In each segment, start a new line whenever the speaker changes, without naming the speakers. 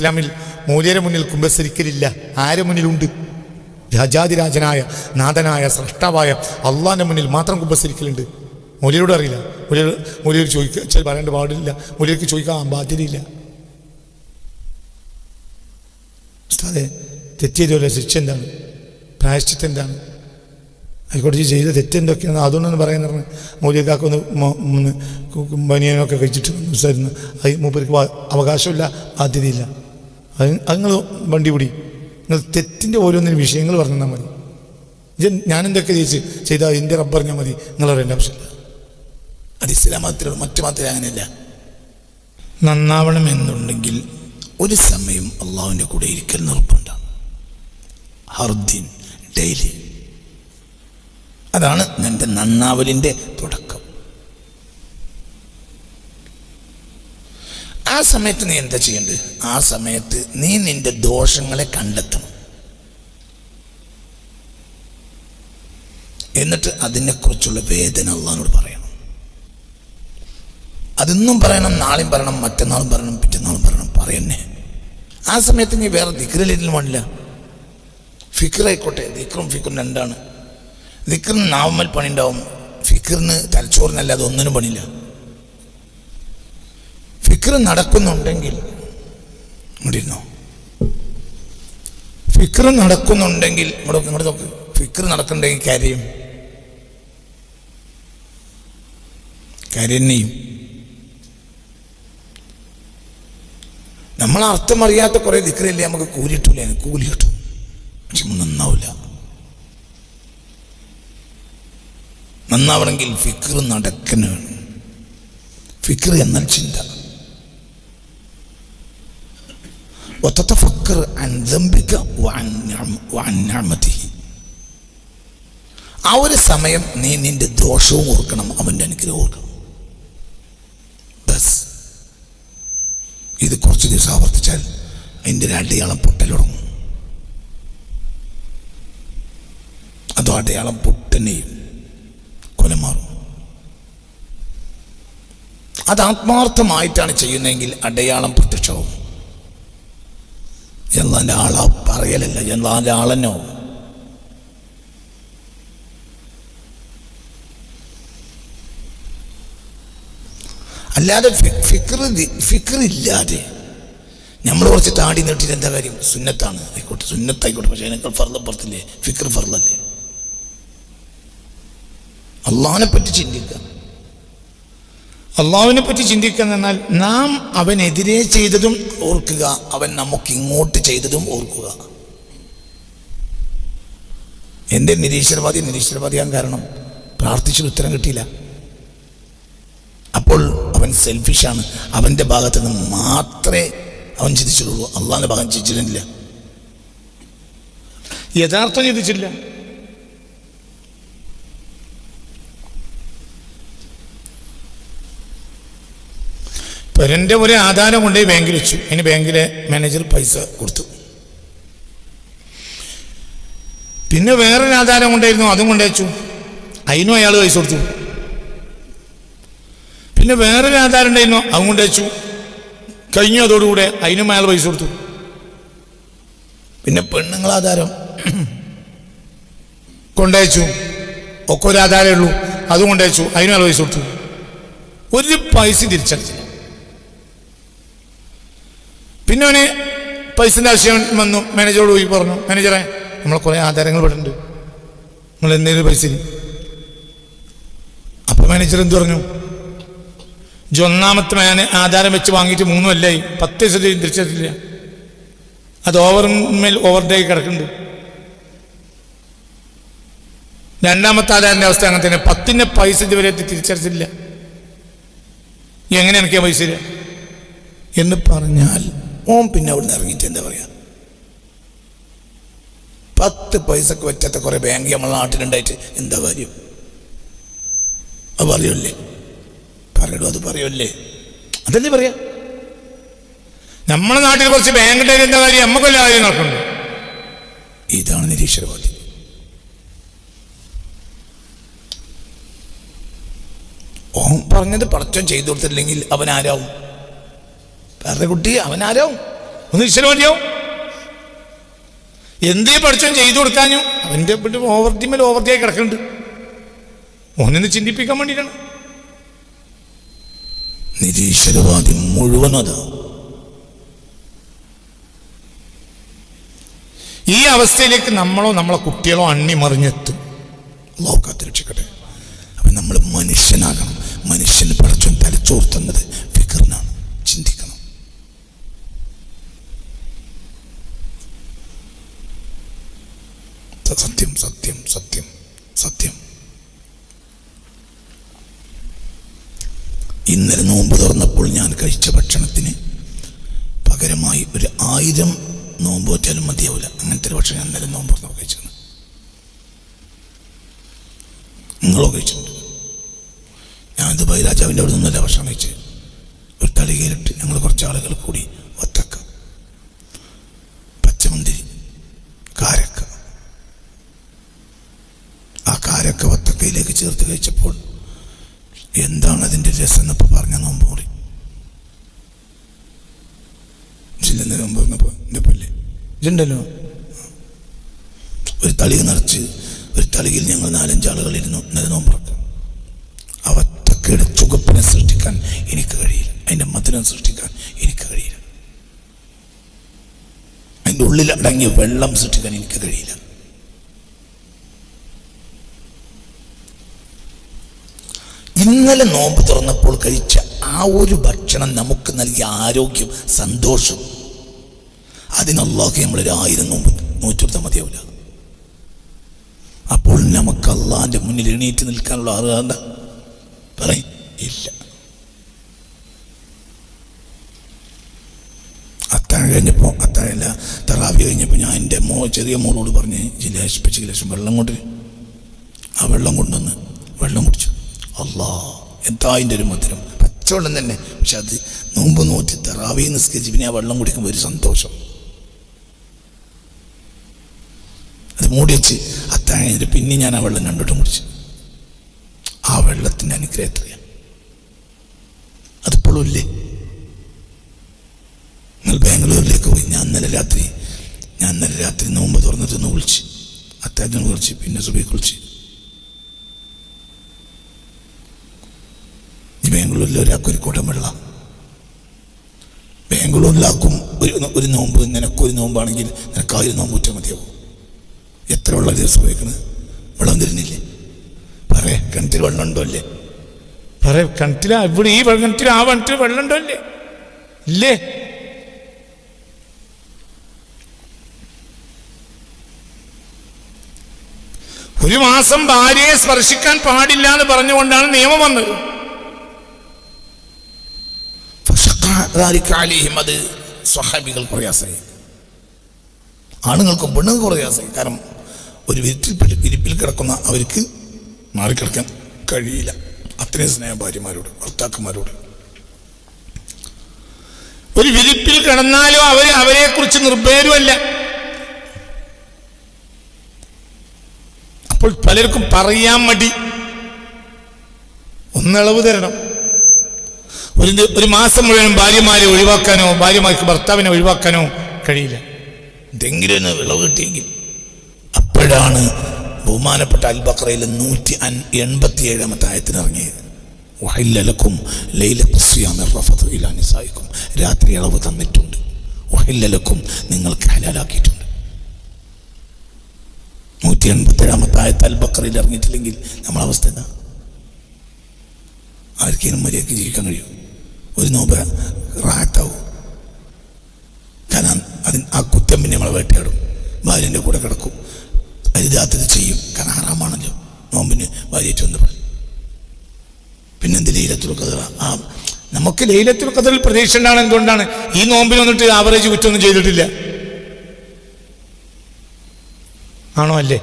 ഇസ്ലാമിൽ മൂല്യരെ മുന്നിൽ കുമ്പസരിക്കലില്ല. ആരെ മുന്നിലുണ്ട്? രാജാതിരാജനായ നാഥനായ സ്രഷ്ടാവായ അള്ളാഹിൻ്റെ മുന്നിൽ മാത്രം കുമ്പസരിക്കലുണ്ട്. മൂല്യരോട് അറിയില്ല. മൂല്യർ ചോദിക്കാൻ പറയേണ്ട പാടില്ല. മൂല്യർക്ക് ചോദിക്കാൻ ബാധ്യതയില്ല. അതെ, തെറ്റിയതുപോലെ ശിക്ഷ എന്താണ്? പ്രായശ്ചിത്തം എന്താണ്? ആയിക്കോട്ടെ, ചെയ്ത തെറ്റെന്തൊക്കെയാണ് അതുകൊണ്ടൊന്ന് പറയാൻ പറഞ്ഞ് മൂല്യക്കാക്കൊന്ന് ബനിയനൊക്കെ കഴിച്ചിട്ട് സായിരുന്നു. അത് മൂപ്പർക്ക് അവകാശമില്ല, ബാധ്യതയില്ല. അത് നിങ്ങൾ വണ്ടി പിടി. നിങ്ങൾ തെറ്റിൻ്റെ ഓരോന്നിനും വിഷയങ്ങൾ പറഞ്ഞു തന്നാൽ മതി. ഞാനെന്തൊക്കെ ചെയ്താൽ എൻ്റെ റബ്ബ് പറഞ്ഞാൽ മതി, നിങ്ങൾ പറയേണ്ട ആവശ്യമില്ല. അത് ഇസ്ലാം മതത്തിലുള്ള മറ്റു മതത്തിൽ അങ്ങനെയല്ല. നന്നാവണമെന്നുണ്ടെങ്കിൽ ഒരു സമയം അള്ളാഹുവിൻ്റെ കൂടെ ഇരിക്കൽ നിർബന്ധമാണ്. ഹർദിൻ, ഡെയിലി. അതാണ് നിൻ്റെ നന്നാവലിൻ്റെ തുടക്കം. ആ സമയത്ത് നീ എന്താ ചെയ്യേണ്ടത്? ആ സമയത്ത് നീ നിന്റെ ദോഷങ്ങളെ കണ്ടെത്തണം. എന്നിട്ട് അതിനെക്കുറിച്ചുള്ള വേദന അള്ളാഹിനോട് പറയണം. അതിന്നും പറയണം, നാളെയും പറയണം, മറ്റന്നാളും പറയണം, പിറ്റന്നാളും പറയണം. പറയണേ. ആ സമയത്ത് നീ വേറെ ദിക്റിലും വേണ്ടില്ല. ഫിക്റായിക്കോട്ടെ. ദിക്റും ഫിക്റും രണ്ടാണ്. ദിക്റിന് നാവമ്മൽ പണിയുണ്ടാവും, ഫിക്റിന് തലച്ചോറിനല്ലാതെ ഒന്നിനും പണിയില്ല. ഫിക്ർ നടക്കുന്നുണ്ടെങ്കിൽ ഇങ്ങോട്ടിരുന്നോ. ഫിക്ർ നടക്കുന്നുണ്ടെങ്കിൽ ഇങ്ങോട്ട് നോക്ക്. ഫിക്ർ നടക്കുന്നുണ്ടെങ്കിൽ കരയും. നമ്മൾ അർത്ഥമറിയാത്ത കുറേ ദിക്റില്ലേ നമുക്ക് കൂലി കിട്ടൂലേ? കൂലി കിട്ടും, പക്ഷെ നന്നാവില്ല. നന്നാവണമെങ്കിൽ ഫിക്ർ നടക്കണം. ഫിക്ർ എന്നാൽ ചിന്ത. ആ ഒരു സമയം നീ നിന്റെ ദോഷവും ഓർക്കണം, അവൻ്റെ അനുഗ്രഹം ഓർക്കണം. ബസ് ഇത് കുറച്ച് ദിവസം ആവർത്തിച്ചാൽ അതിൻ്റെ ഒരു അടയാളം പൊട്ടൽ തുടങ്ങും. അതോ അടയാളം പൊട്ടനെയും കൊലമാറും. അത് ആത്മാർത്ഥമായിട്ടാണ് ചെയ്യുന്നതെങ്കിൽ അടയാളം പ്രത്യക്ഷമാവും. അള്ളാന്റെ ആളാ പറയലല്ല, അള്ളാന്റെ ആളെന്നോ. അല്ലാതെ ഫിക്ർ ഇല്ലാതെ നമ്മൾ കുറച്ച് താടി നീട്ടിയിട്ട് എന്താ കാര്യം? സുന്നത്താണ്, ആയിക്കോട്ടെ, സുന്നത്തായിക്കോട്ടെ, പക്ഷെ അതിനേക്കാൾ ഫർളപ്പുറത്തില്ലേ? ഫിക്ർ ഫർളല്ലേ? അള്ളാഹിനെ പറ്റി ചിന്തിക്കുക. അള്ളാഹുവിനെ പറ്റി ചിന്തിക്കുക എന്നാൽ നാം അവനെതിരെ ചെയ്തതും ഓർക്കുക, അവൻ നമുക്ക് ഇങ്ങോട്ട് ചെയ്തതും ഓർക്കുക. എൻ്റെ നിരീശ്വരവാദിയാൻ കാരണം പ്രാർത്ഥിച്ചൊരു ഉത്തരം കിട്ടിയില്ല. അപ്പോൾ അവൻ സെൽഫിഷാണ്. അവൻ്റെ ഭാഗത്ത് നിന്ന് മാത്രമേ അവൻ ചിന്തിച്ചിട്ടുള്ളൂ, അള്ളാഹിൻ്റെ ഭാഗം ചിന്തിച്ചിട്ടില്ല, യഥാർത്ഥം ചിന്തിച്ചില്ല. എൻ്റെ ഒരു ആധാരം കൊണ്ടുപോയി ബാങ്കിൽ വെച്ചു. അതിന് ബാങ്കിലെ മാനേജർ പൈസ കൊടുത്തു. പിന്നെ വേറൊരു ആധാരം കൊണ്ടായിരുന്നു, അതും കൊണ്ടുവച്ചു. അതിനും അയാൾ പൈസ കൊടുത്തു. പിന്നെ വേറൊരു ആധാരം ഉണ്ടായിരുന്നു, അതും കൊണ്ടുവച്ചു. കഴിഞ്ഞു. അതോടുകൂടെ അതിനും അയാൾ പൈസ കൊടുത്തു. പിന്നെ പെണ്ണുങ്ങളാധാരം കൊണ്ടുവച്ചു. ഒക്കെ ഒരു ആധാരമേ ഉള്ളൂ, അതും കൊണ്ടുവച്ചു. അതിനും അയാൾ പൈസ കൊടുത്തു. ഒരു പൈസ തിരിച്ചടിച്ചില്ല. പിന്നെ അവന് പൈസൻ്റെ ആവശ്യം വന്നു. മാനേജറോട് പോയി പറഞ്ഞു, മാനേജറെ നമ്മളെ കുറേ ആധാരങ്ങൾ ഇവിടെ ഉണ്ട്, നിങ്ങൾ എന്തെങ്കിലും പൈസ. അപ്പം മാനേജർ എന്ത് പറഞ്ഞു? ഒന്നാമത്തെ ആധാരം വെച്ച് വാങ്ങിയിട്ട് 3 കൊല്ലമായി, 10 പൈസ തിരിച്ചെത്തില്ല. അത് ഓവർ ഡേ കിടക്കുന്നുണ്ട്. രണ്ടാമത്തെ ആധാരൻ്റെ അവസ്ഥ അങ്ങനെ തന്നെ, 10ൻ്റെ പൈസ ഇതുവരെ തിരിച്ചടച്ചില്ല. എങ്ങനെ എനിക്ക് പൈസ തരിക എന്ന് പറഞ്ഞാൽ ഓൻ പിന്നെ അവിടെ നിന്ന് ഇറങ്ങിയിട്ട് എന്താ പറയുക? 10 പൈസക്ക് പറ്റാത്ത കുറേ ബാങ്ക് നമ്മളെ നാട്ടിലുണ്ടായിട്ട് എന്താ കാര്യം? അത് പറയുമല്ലേ? അത് പറയുമല്ലേ? അതല്ലേ പറയാ? നമ്മളെ നാട്ടിൽ കുറച്ച് ബാങ്ക് ഉണ്ടായിട്ട് എന്താ കാര്യം? നമുക്കെല്ലാ കാര്യം നടക്കുന്നുണ്ട്. ഇതാണ് നിരീശ്വരവാദി. ഓൻ പറഞ്ഞത് പടച്ചോൻ ചെയ്തു കൊടുത്തില്ലെങ്കിൽ അവനാരാവും? വേറെ കുട്ടി അവനാരാവും? ഒന്ന് ഈശ്വര മതിയാവും. എന്തേ പഠിച്ചോൻ ചെയ്തു കൊടുക്കാനും അവൻ്റെ ഓവർത്തിമേൽ ഓവർത്തിയായി കിടക്കുന്നുണ്ട്. ഓനെന്ന് ചിന്തിപ്പിക്കാൻ വേണ്ടിയിട്ടാണ്. നിരീശ്വരവാദി മുഴുവൻ അതാ. ഈ അവസ്ഥയിലേക്ക് നമ്മളോ നമ്മളെ കുട്ടികളോ അണ്ണിമറിഞ്ഞെത്തും. അല്ലാഹു കാത്തുരക്ഷിക്കട്ടെ. അപ്പം നമ്മൾ മനുഷ്യനാകണം. മനുഷ്യന് പടച്ചോൻ തലച്ചോർത്തുന്നത് ഫിക്റിനാണ്. ചിന്തിക്കണം. സത്യം സത്യം സത്യം സത്യം. ഇന്നലെ നോമ്പ് തുറന്നപ്പോൾ ഞാൻ കഴിച്ച ഭക്ഷണത്തിന് പകരമായി 1000 നോമ്പ് വെച്ചാലും മതിയാവില്ല. അങ്ങനത്തെ ഒരു ഭക്ഷണം ഞാൻ ഇന്നലെ നോമ്പ് തുറന്നപ്പോൾ കഴിച്ചത്. നിങ്ങളോ കഴിച്ചിട്ടുണ്ട്? ഞാൻ ദുബായ് രാജാവിൻ്റെ അവിടെ നിന്നല്ല ഭക്ഷണം കഴിച്ച്. ഒരു തളികയിലിട്ട് ഞങ്ങൾ കുറച്ച് ആളുകൾ കൂടി വത്തക്ക, പച്ചമുന്തിരി, കാരക്ക, ആ കാരക്ക വത്തക്കയിലേക്ക് ചേർത്ത് കഴിച്ചപ്പോൾ എന്താണ് അതിൻ്റെ രസം എന്നപ്പോൾ പറഞ്ഞ നോമ്പ് കൂടി നോമ്പ് പറഞ്ഞപ്പോൾ എൻ്റെ പല്ല് ഇതുണ്ടല്ലോ. ഒരു തളിക നിറച്ച് ഒരു തളികയിൽ ഞങ്ങൾ 4-5 ആളുകളിരുന്നു ഇന്നലെ നോമ്പുറക്കാം. ആ വത്തക്കയുടെ ചുവപ്പിനെ സൃഷ്ടിക്കാൻ എനിക്ക് കഴിയില്ല. അതിൻ്റെ മധുരം സൃഷ്ടിക്കാൻ എനിക്ക് കഴിയില്ല. അതിൻ്റെ ഉള്ളിൽ അടങ്ങിയ വെള്ളം സൃഷ്ടിക്കാൻ എനിക്ക് കഴിയില്ല. ഇന്നലെ നോമ്പ് തുറന്നപ്പോൾ കഴിച്ച ആ ഒരു ഭക്ഷണം നമുക്ക് നൽകിയ ആരോഗ്യം, സന്തോഷം, അതിനല്ലാഹു നമ്മൾ 1000 നോമ്പ് നോറ്റെടുത്താൽ മതിയാവില്ല. അപ്പോൾ നമുക്ക് അള്ളാഹിൻ്റെ മുന്നിൽ എണീറ്റ് നിൽക്കാനുള്ള അർഹത പറയും ഇല്ല. അത്താഴം കഴിഞ്ഞപ്പോൾ, അത്താഴല്ല തറാവി കഴിഞ്ഞപ്പോൾ ഞാൻ എൻ്റെ ചെറിയ മോളോട് പറഞ്ഞ് ജില്ലാശിപ്പിച്ച് ലക്ഷം വെള്ളം കൊണ്ട്, ആ വെള്ളം കൊണ്ടുവന്ന് വെള്ളം കുടിച്ചു. അല്ലാ, എന്താ അതിൻ്റെ ഒരു മധുരം! പച്ചവെള്ളം തന്നെ. പക്ഷെ അത് നോമ്പ് നോറ്റി തറാവി നിസ്കരിച്ച് പിന്നെ ആ വെള്ളം കുടിക്കുമ്പോൾ ഒരു സന്തോഷം. അത് മൂടി വെച്ച് അത്താഴം പിന്നെ ഞാൻ ആ വെള്ളം 2 വട്ടം കുടിച്ചു. ആ വെള്ളത്തിൻ്റെ അനുഗ്രഹം എത്രയാണ്! അതിപ്പോഴും ഇല്ലേ? നിങ്ങൾ ബാംഗ്ലൂരിലേക്ക് പോയി. ഞാൻ ഇന്നലെ രാത്രി നോമ്പ് തുറന്നിട്ടൊന്ന് വിളിച്ച്, അത്താഴത്തിന് കുളിച്ച്, പിന്നെ സുബഹി കുളിച്ച്. ബാംഗ്ലൂരിൽ ഒരാൾക്കൊരു കുടം വെള്ളം. ബാംഗ്ലൂരിലാക്കും ഒരു നോമ്പ്. നിനക്കൊരു നോമ്പാണെങ്കിൽ നിനക്ക് 1000 നോമ്പ് കുറ്റം മതിയാവും. എത്ര വെള്ളം ദിവസം ഉപയോഗിക്കണത്? വെള്ളം തരുന്നില്ലേ? പറയേ, കിണറ്റിൽ വെള്ളം ഉണ്ടോ അല്ലേ? പറയേ, കിണറ്റിൽ ഇവിടെ ഈ കിണറ്റിൽ ആ കിണറ്റിൽ വെള്ളം ഉണ്ടോ അല്ലേ? ഇല്ലേ? ഒരു മാസം ഭാര്യയെ സ്പർശിക്കാൻ പാടില്ല എന്ന് പറഞ്ഞുകൊണ്ടാണ് നിയമം വന്നത്. അത് സ്വഹാബികൾ പ്രയാസമായി, ആണുങ്ങൾക്കും പെണ്ണുങ്ങൾക്കും പ്രയാസമായി. കാരണം ഒരു വിരിപ്പിൽ കിടക്കുന്ന അവർക്ക് മാറിക്കിടക്കാൻ കഴിയില്ല. അത്രയും സ്നേഹം ഭാര്യമാരോട്, ഭർത്താക്കന്മാരോട്. ഒരു വിരിപ്പിൽ കിടന്നാലും അവരെ കുറിച്ച് നിർഭയരുമല്ല. അപ്പോൾ പലർക്കും പറയാൻ മടി. ഒന്നിളവ് തരണം. ഒരു മാസം മുഴുവൻ ഭാര്യമാരെ ഒഴിവാക്കാനോ ഭാര്യമാർക്ക് ഭർത്താവിനെ ഒഴിവാക്കാനോ കഴിയില്ല. എന്തെങ്കിലും ഒന്ന് വിളവ് കിട്ടിയെങ്കിൽ. അപ്പോഴാണ് ബഹുമാനപ്പെട്ട അൽ ബഖറയിലെ 187 ആയത്തിന് ഇറങ്ങിയത്. വഹില്ലലക്കും ലൈലത്തുസിയാമിർ റഫതു ഇലാ നിസായിക്കും. രാത്രി ഇളവ് തന്നിട്ടുണ്ട്. വഹില്ലലക്കും, നിങ്ങൾക്ക് ഹലാലാക്കിയിട്ടുണ്ട്. 187 ആയത്ത് അൽ ബഖറയിൽ ഇറങ്ങിയിട്ടില്ലെങ്കിൽ നമ്മളെ അവസ്ഥ എന്താ? ആർക്കെങ്കിലും മര്യാദയ്ക്ക് ജീവിക്കാൻ കഴിയും? ഒരു നോമ്പ് റാഹത്താവും. കാരണം ആ കുറ്റം പിന്നെ നമ്മളെ വേട്ടയാടും. ഭാര്യൻ്റെ കൂടെ കിടക്കും, അരുതാത്തത് ചെയ്യും. കാരണം ഹറാമാണല്ലോ നോമ്പിന് ഭാര്യയായിട്ട് ബന്ധപ്പെടും. പിന്നെന്ത് ലൈലത്തുൽ ഖദർ? നമുക്ക് ലൈലത്തുൽ ഖദറിൽ പ്രതീക്ഷ ഉണ്ടാണ്. എന്തുകൊണ്ടാണ്? ഈ നോമ്പിന് വന്നിട്ട് ആവറേജ് കുറ്റമൊന്നും ചെയ്തിട്ടില്ല. ആണോ? അല്ലേ?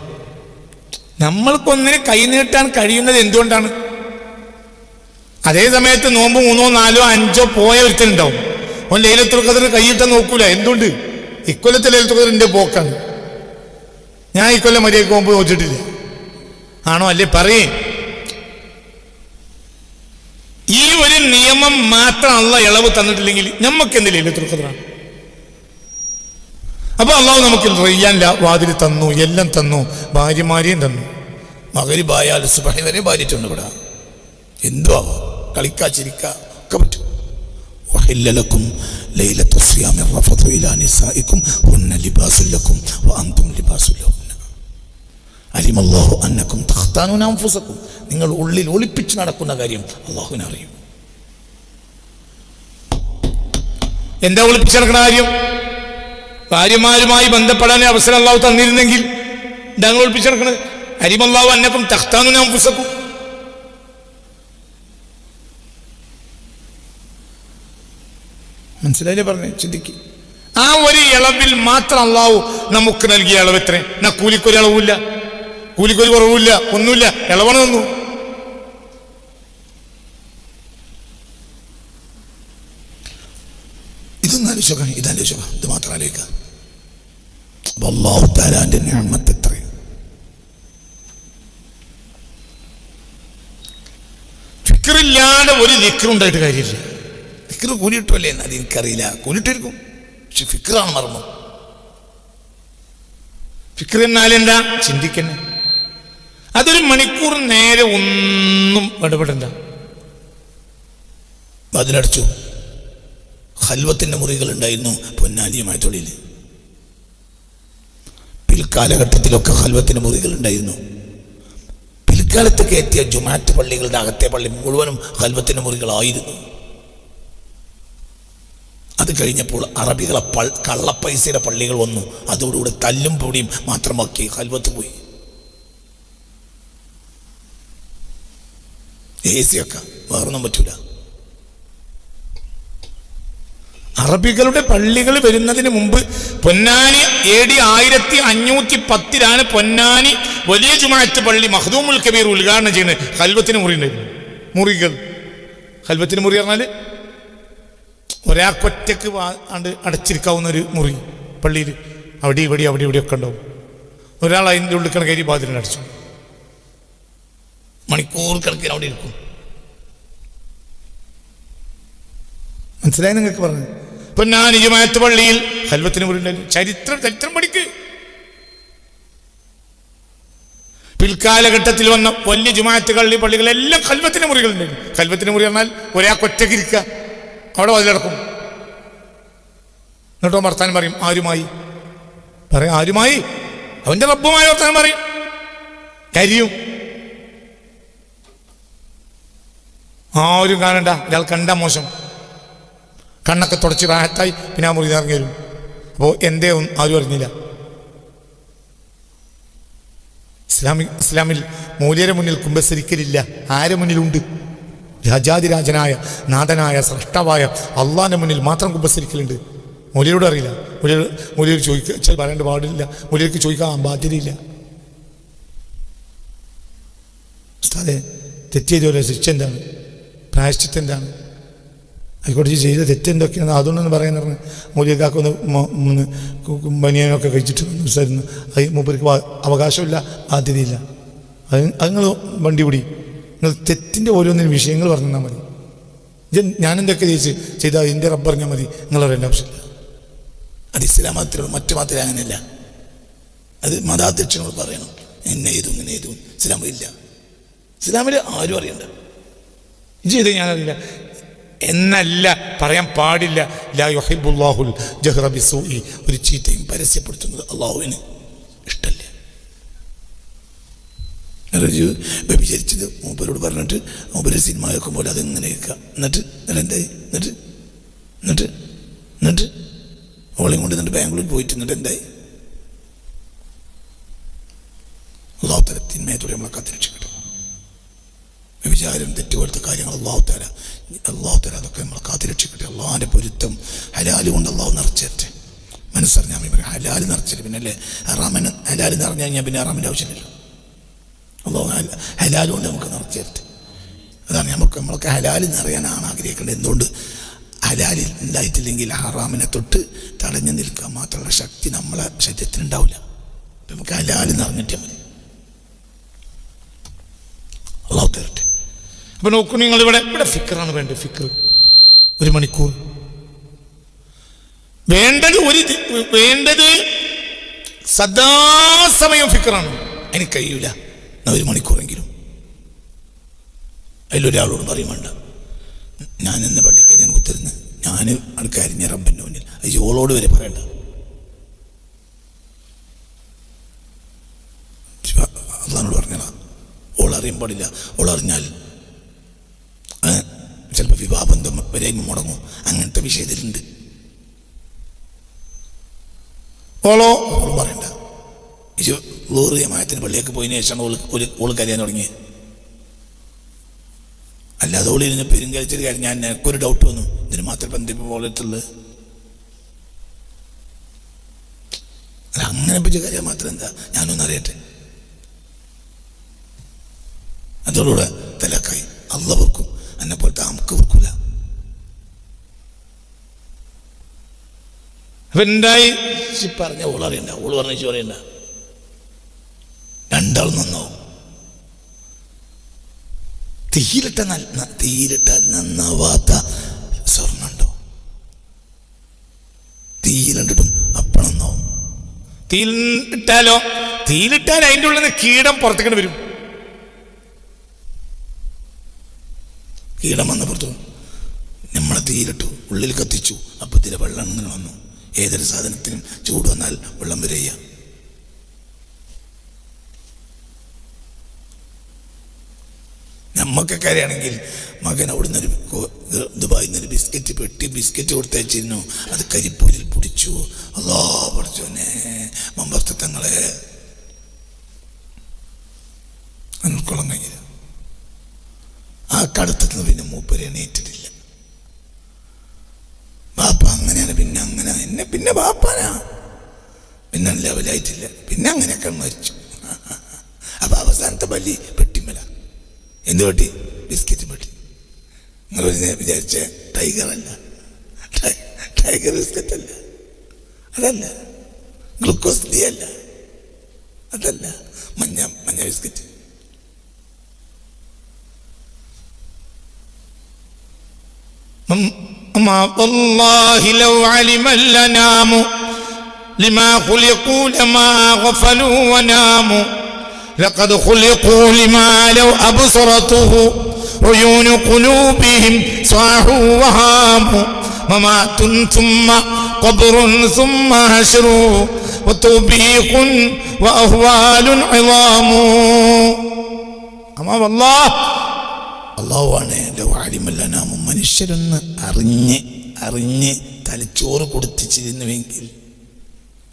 നമ്മൾക്കൊന്നിന് കൈനീട്ടാൻ കഴിയുന്നത് എന്തുകൊണ്ടാണ്? അതേ സമയത്ത് നോമ്പ് 3, 4, 5 പോയ ഒരുത്തനുണ്ടാവും. ഓൻ ലൈലത്തുൽ ഖദർ കൈയിട്ടാൻ നോക്കൂല. എന്തുകൊണ്ട്? ഇക്കൊല്ലത്തെ ലൈലത്തുൽ ഖദർ എൻ്റെ പോക്കാണ്. ഞാൻ ഇക്കൊല്ലം മര്യാദയ്ക്ക് നോമ്പ് നോക്കിയിട്ടില്ല. ആണോ? അല്ലേ? പറയേ. ഈ ഒരു നിയമം മാത്രം അല്ലാഹ് ഇളവ് തന്നിട്ടില്ലെങ്കിൽ നമുക്ക് എന്ത് ലൈലത്തുൽ ഖദറാണ്? അപ്പോൾ അള്ളാഹു നമുക്ക് റയ്യാൻ വാതിൽ തന്നു, എല്ലാം തന്നു, ഭാര്യമാരെയും തന്നു. മഗ്‌രിബായാൽ സുബ്ഹി വരെ ഭാര്യറ്റുണ്ട് ഇവിടെ. എന്തുവാ കളിക്കാ ചിരിക്കാ ഒക്കെ പറ്റും. وحل لكم ليلة الصيام الرفث إلى نسائكم هن لباس لكم وأنتم لباس لهن علم الله أنكم تختانون أنفسكم. നിങ്ങൾ ഉള്ളിൽ ഒളിപ്പിച്ച് നടക്കുന്ന കാര്യം അള്ളാഹുവിനെ അറിയും. എന്താ ഒളിപ്പിച്ച് നടക്കുന്ന കാര്യം? ഭാര്യമാരുമായി ബന്ധപ്പെടാൻ അവസരം അള്ളാഹു തന്നിരുന്നെങ്കിൽ ഞങ്ങൾ ഒളിപ്പിച്ച് നടക്കുന്നത്. അലിമല്ലാഹു അന്നക്കും തഖ്താനൂന അൻഫുസക്കും. മനസ്സിലായില്ലേ പറഞ്ഞേ? ചിന്തിക്ക്. ആ ഒരു ഇളവിൽ മാത്രം അള്ളാഹു നമുക്ക് നൽകിയ ഇളവ് എത്ര? എന്നാ കൂലിക്കൊരു ഇളവില്ല, കൂലിക്കൊരു കുറവില്ല, ഒന്നുമില്ല, ഇളവാണ് തന്നു. ഇതൊന്നും ആലോചിക്കാം, ഇതാലോചിക്കാം, ഇത് മാത്രം ആലോചിക്കാം. അല്ലാഹു തആലാന്റെ നിഅമത്ത് എത്രയാണ്. ഫിക്റില്ലാതെ ഒരു ദിക്റുണ്ടായിട്ട് കാര്യമില്ല. ഫിക്ർ കൂലിട്ടല്ലേ എന്ന് അതെനിക്കറിയില്ല, കൂലിട്ടിരിക്കും, പക്ഷെ ഫിക്റാണ് മർമ്മം. ഫിക്ർ എന്നാലെന്താ? ചിന്തിക്കന്നെ. അതൊരു മണിക്കൂർ നേരെ ഒന്നും ഇടപെടണ്ട. അതിലടച്ചു. ഖൽവത്തിന്റെ മുറികൾ ഉണ്ടായിരുന്നു പൊന്നാനിയുമായ തൊഴിൽ. പിൽക്കാലഘട്ടത്തിലൊക്കെ ഖൽവത്തിന്റെ മുറികൾ ഉണ്ടായിരുന്നു. പിൽക്കാലത്തൊക്കെ എത്തിയ ജുമാഅത്ത് പള്ളികളുടെ അകത്തെ പള്ളി മുഴുവനും ഖൽവത്തിന്റെ മുറികളായിരുന്നു. അത് കഴിഞ്ഞപ്പോൾ അറബികളെ കള്ളപ്പൈസയുടെ പള്ളികൾ വന്നു. അതോടുകൂടെ തല്ലും പൊടിയും മാത്രമാക്കി ഖൽവത്ത് പോയി. AC ഒക്കെ വേറൊന്നും പറ്റൂല. അറബികളുടെ പള്ളികൾ വരുന്നതിന് മുമ്പ് പൊന്നാനി AD 1510 പൊന്നാനി വലിയ ജുമാഅത്ത് പള്ളി മഖ്ദൂമുൽ കബീർ ഉദ്ഘാടനം ചെയ്യുന്നത്. ഖൽവത്തിന് മുറി ഉണ്ടായിരുന്നു. മുറികൾ, ഖൽവത്തിന് മുറി പറഞ്ഞാൽ ഒരാൾക്കൊറ്റക്ക് അടച്ചിരിക്കാവുന്ന ഒരു മുറി പള്ളിയിൽ. അവിടെ ഇവിടെയൊക്കെ ഉണ്ടാവും. ഒരാൾ അതിൻ്റെ ഉള്ളിൽ കയറി വാതിലിനടച്ചു മണിക്കൂർ കണക്കിന് അവിടെ ഇരിക്കും. മനസ്സിലായി നിങ്ങൾക്ക് പറഞ്ഞു? പൊന്നാനി ജുമാഅത്ത് പള്ളിയിൽ ഖൽവത്തിന് മുറി ഉണ്ടായിരുന്നു. ചരിത്രം പഠിക്ക്. പിൽക്കാലഘട്ടത്തിൽ വന്ന വലിയ ജുമാഅത്ത് പള്ളികളെല്ലാം ഖൽവത്തിന് മുറികളുണ്ടായിരുന്നു. ഖൽവത്തിന് മുറി പറഞ്ഞാൽ ഒരാൾക്കൊറ്റക്ക് ഇരിക്കുക, അവിടെ വാതിലടക്കും. എന്നിട്ടോ വർത്താനം പറയും. ആരുമായി പറയും? ആരുമായി? അവന്റെ റബ്ബുമായി വർത്താനം പറയും. കരിയും. ആരും കാണണ്ട. ഒരാൾ കണ്ടാ മോശം. കണ്ണൊക്കെ തുടച്ച് റാഹത്തായി പിന്നെ ആ മുറി ഇറങ്ങി വരും. അപ്പോൾ എന്തേ ആരും അറിഞ്ഞില്ല. ഇസ്ലാമിൽ മൂല്യരെ മുന്നിൽ കുമ്പസരിക്കലില്ല. ആരെ മുന്നിലുണ്ട്? രാജാതിരാജനായ നാഥനായ സ്രഷ്ടാവായ അള്ളാഹിന്റെ മുന്നിൽ മാത്രം കുമ്പസരിക്കലുണ്ട്. മൂല്യരോട് അറിയില്ല. മൂല്യർ ചോദിക്കുക പറയേണ്ട പാടില്ല. മൂല്യർക്ക് ചോദിക്കാൻ ബാധ്യതയില്ല. ഉസ്താദേ, തെറ്റിയതുപോലെ ശിക്ഷ എന്താണ്? പ്രായശ്ചിത്തം എന്താണ്? ആയിക്കോട്ടെ, ചെയ്ത തെറ്റെന്തൊക്കെയാണ് അതൊന്നും പറയാൻ പറഞ്ഞ് മൂല്യക്കാക്കൊന്ന് ബനിയനൊക്കെ കഴിച്ചിട്ട് സംസാരിക്കുന്നു. അത് മൂപ്പർക്ക് അവകാശമില്ല, ബാധ്യതയില്ല. അത് നിങ്ങൾ വണ്ടി പിടി. നിങ്ങൾ തെറ്റിൻ്റെ ഓരോന്നിനും വിഷയങ്ങൾ പറഞ്ഞു തന്നാൽ മതി. ഞാനെന്തൊക്കെ ചെയ്താൽ എൻ്റെ റബ്ബ് പറഞ്ഞാൽ മതി. നിങ്ങളറിയേണ്ട ആവശ്യമില്ല. അത് ഇസ്ലാം മതത്തിലുള്ള മറ്റു മതത്തിൽ അങ്ങനെയല്ല. അത് മതാധ്യക്ഷനോട് പറയണം, എന്നെ ചെയ്തു ഇങ്ങനെ ചെയ്തു. ഇസ്ലാമില്ല. ഇസ്ലാമിൽ ആരും അറിയണ്ട. ഇത് ചെയ്ത് ഞാനറിയില്ല എന്നല്ല പറയാൻ പാടില്ല. ലാ യുഹിബ്ബുല്ലാഹുൽ ജഹ്റ ബിസ്സൂഇ. ഒരു ചീത്തയും പരസ്യപ്പെടുത്തുന്നത് അള്ളാഹുവിന് ഇഷ്ടമല്ല. വ്യഭിചരിച്ചത് മൂപ്പരോട് പറഞ്ഞിട്ട് മൂപ്പര് സിനിമ വെക്കുമ്പോൾ അതെങ്ങനെ കേൾക്കുക. എന്നിട്ട് എന്തായി? എന്നിട്ട് ഓളെയും കൊണ്ട് എന്നിട്ട് ബാംഗ്ലൂർ പോയിട്ട് എന്നിട്ട് എന്തായി? അള്ളാഹു തആല തിന്മയത്തോടെ നമ്മളെ കാത്തിരക്ഷിക്കട്ടെ. വ്യഭിചാരം, തെറ്റുപോലത്തെ കാര്യങ്ങൾ അള്ളാഹു തആല അതൊക്കെ നമ്മളെ കാത്തിരക്ഷിക്കട്ടെ. അള്ളാഹിൻ്റെ പൊരുത്തം ഹലാല് കൊണ്ട് അള്ളാഹു നിറച്ചേരട്ടെ. മനസ്സറിഞ്ഞാൽ പറയും ഹലാല് നിറച്ചിട്ട് പിന്നെ അല്ലേ ഹറാമിന്. ഹലാല് നിറഞ്ഞു കഴിഞ്ഞാൽ പിന്നെ ഹറാമിൻ്റെ ആവശ്യമില്ല. അള്ളാഹു ഹലാല് കൊണ്ട് നമുക്ക് നിറച്ചേരട്ടെ. അതാണ് നമ്മളൊക്കെ ഹലാലിൽ നിറയാനാണ് ആഗ്രഹിക്കേണ്ടത്. എന്തുകൊണ്ട്? ഹലാലിൽ ഉണ്ടായിട്ടില്ലെങ്കിൽ ഹറാമിനെ തൊട്ട് തടഞ്ഞു നിൽക്കാൻ മാത്രമുള്ള ശക്തി നമ്മളെ ശരീരത്തിനുണ്ടാവില്ല. അപ്പം നമുക്ക് ഹലാല് നിറഞ്ഞിട്ടേ മതി. അള്ളാഹു തരട്ടെ. അപ്പം നോക്കൂ, നിങ്ങളിവിടെ ഫിക്റാണ് വേണ്ടത്. ഫിക്ർ ഒരു മണിക്കൂർ വേണ്ടത് സദാസമയം ഫിക്റാണ്. എനിക്ക് കഴിയൂല, 1 മണിക്കൂറെങ്കിലും. അതിലൊരാളോട് പറയും വേണ്ട, ഞാൻ ഇന്ന് പള്ളിക്കാരി കുത്തിരുന്ന് ഞാൻ ആൾക്കാരിഞ്ഞ റബ്ബിൻ്റെ മുന്നിൽ ഓളോട് വരെ പറയണ്ട. അള്ളാനോട് പറഞ്ഞാ ഓളറിയാൻ പാടില്ല. ഓളറിഞ്ഞാൽ ചിലപ്പോൾ വിവാഹബന്ധം വരെ മുടങ്ങും. അങ്ങനത്തെ വിഷയത്തിലുണ്ട്. ഓളോ പറയണ്ട. മായത്തിന് പള്ളിയൊക്കെ പോയതിനു ശേഷം ഓള് കരയാൻ തുടങ്ങി. അല്ലാതെ ഓളിരുന്ന് പെരുങ്കലിച്ചൊരു കാര്യം ഞാൻ എനിക്കൊരു ഡൗട്ട് വന്നു, ഇതിന് മാത്രം ബന്ധിപ്പ് പോലത്തുള്ളത്. അല്ല, അങ്ങനെ പറ്റിയ കാര്യം മാത്രം എന്താ ഞാനൊന്ന് അറിയട്ടെ. അതോടുകൂടെ തലക്കായി അള്ള വെക്കും, എന്നെ പോലത്തെ നമുക്ക് വെക്കൂല. അപ്പൊ എന്തായി പറഞ്ഞ ഓളറിയണ്ട, ഓള് പറഞ്ഞ പറയണ്ട. രണ്ടാൾ നന്നാവും. തീയിലിട്ടാൽ നന്നാവാത്ത സ്വർണ്ണുണ്ടോ? തീയിലിട്ടിട്ടും അപ്പം നന്നാവും. തീയിലിട്ടാൽ അതിൻ്റെ ഉള്ളിൽ നിന്ന് കീടം പുറത്തേക്ക് വരും. കീടം വന്ന പുറത്തു നമ്മളെ തീയിലിട്ടു, ഉള്ളിൽ കത്തിച്ചു, അപ്പം ഇതിലെ വെള്ളം ഇങ്ങനെ വന്നു. ഏതൊരു സാധനത്തിനും ചൂട് വന്നാൽ വെള്ളം വരിക. നമ്മൾക്കൊക്കെ അറിയാണെങ്കിൽ മകൻ അവിടുന്ന് ദുബായിൽ നിന്നൊരു ബിസ്ക്കറ്റ് കൊടുത്തയച്ചിരുന്നു. അത് കരിപ്പൂരിൽ പിടിച്ചു. അല്ലാ പഠിച്ചോനെ, മമ്പർത്തങ്ങളെ ഉൾക്കൊള്ളാൻ കഴിഞ്ഞില്ല. ആ കടത്തത്തിന് പിന്നെ മൂപ്പര് എണീറ്റിട്ടില്ല. ബാപ്പ അങ്ങനെയാണ്, പിന്നെ അങ്ങനെ എന്നെ പിന്നെ ബാപ്പാനാ പിന്നെ ലെവലായിട്ടില്ല. പിന്നെ അങ്ങനെയൊക്കെ മരിച്ചു. അപ്പൊ അവസാനത്തെ ബലി പെട്ടിമല. എന്ത് പറ്റി? ബിസ്ക്കറ്റ് പറ്റി. നിങ്ങൾ വിചാരിച്ച ടൈഗറല്ല, ടൈഗർ ബിസ്ക്കറ്റ് അല്ല, അതല്ല. ഗ്ലൂക്കോസ് ഡി അല്ല, അതല്ല. മഞ്ഞ ബിസ്ക്കറ്റ്. والله لو علم الأنام لما خلقوا لما غفلوا وناموا لقد خلقوا لما لو أبصرته عيون قلوبهم صاحوا وهاموا ممات ثم قبر ثم حشر وتوبيخ وأهوال عظام. أما والله അള്ളാഹുവാണ് ലൗ അലിമൽ അനാമു, മനുഷ്യരൊന്ന് അറിഞ്ഞ് തലച്ചോറ് കൊടുത്തിച്ചിരുന്നുവെങ്കിൽ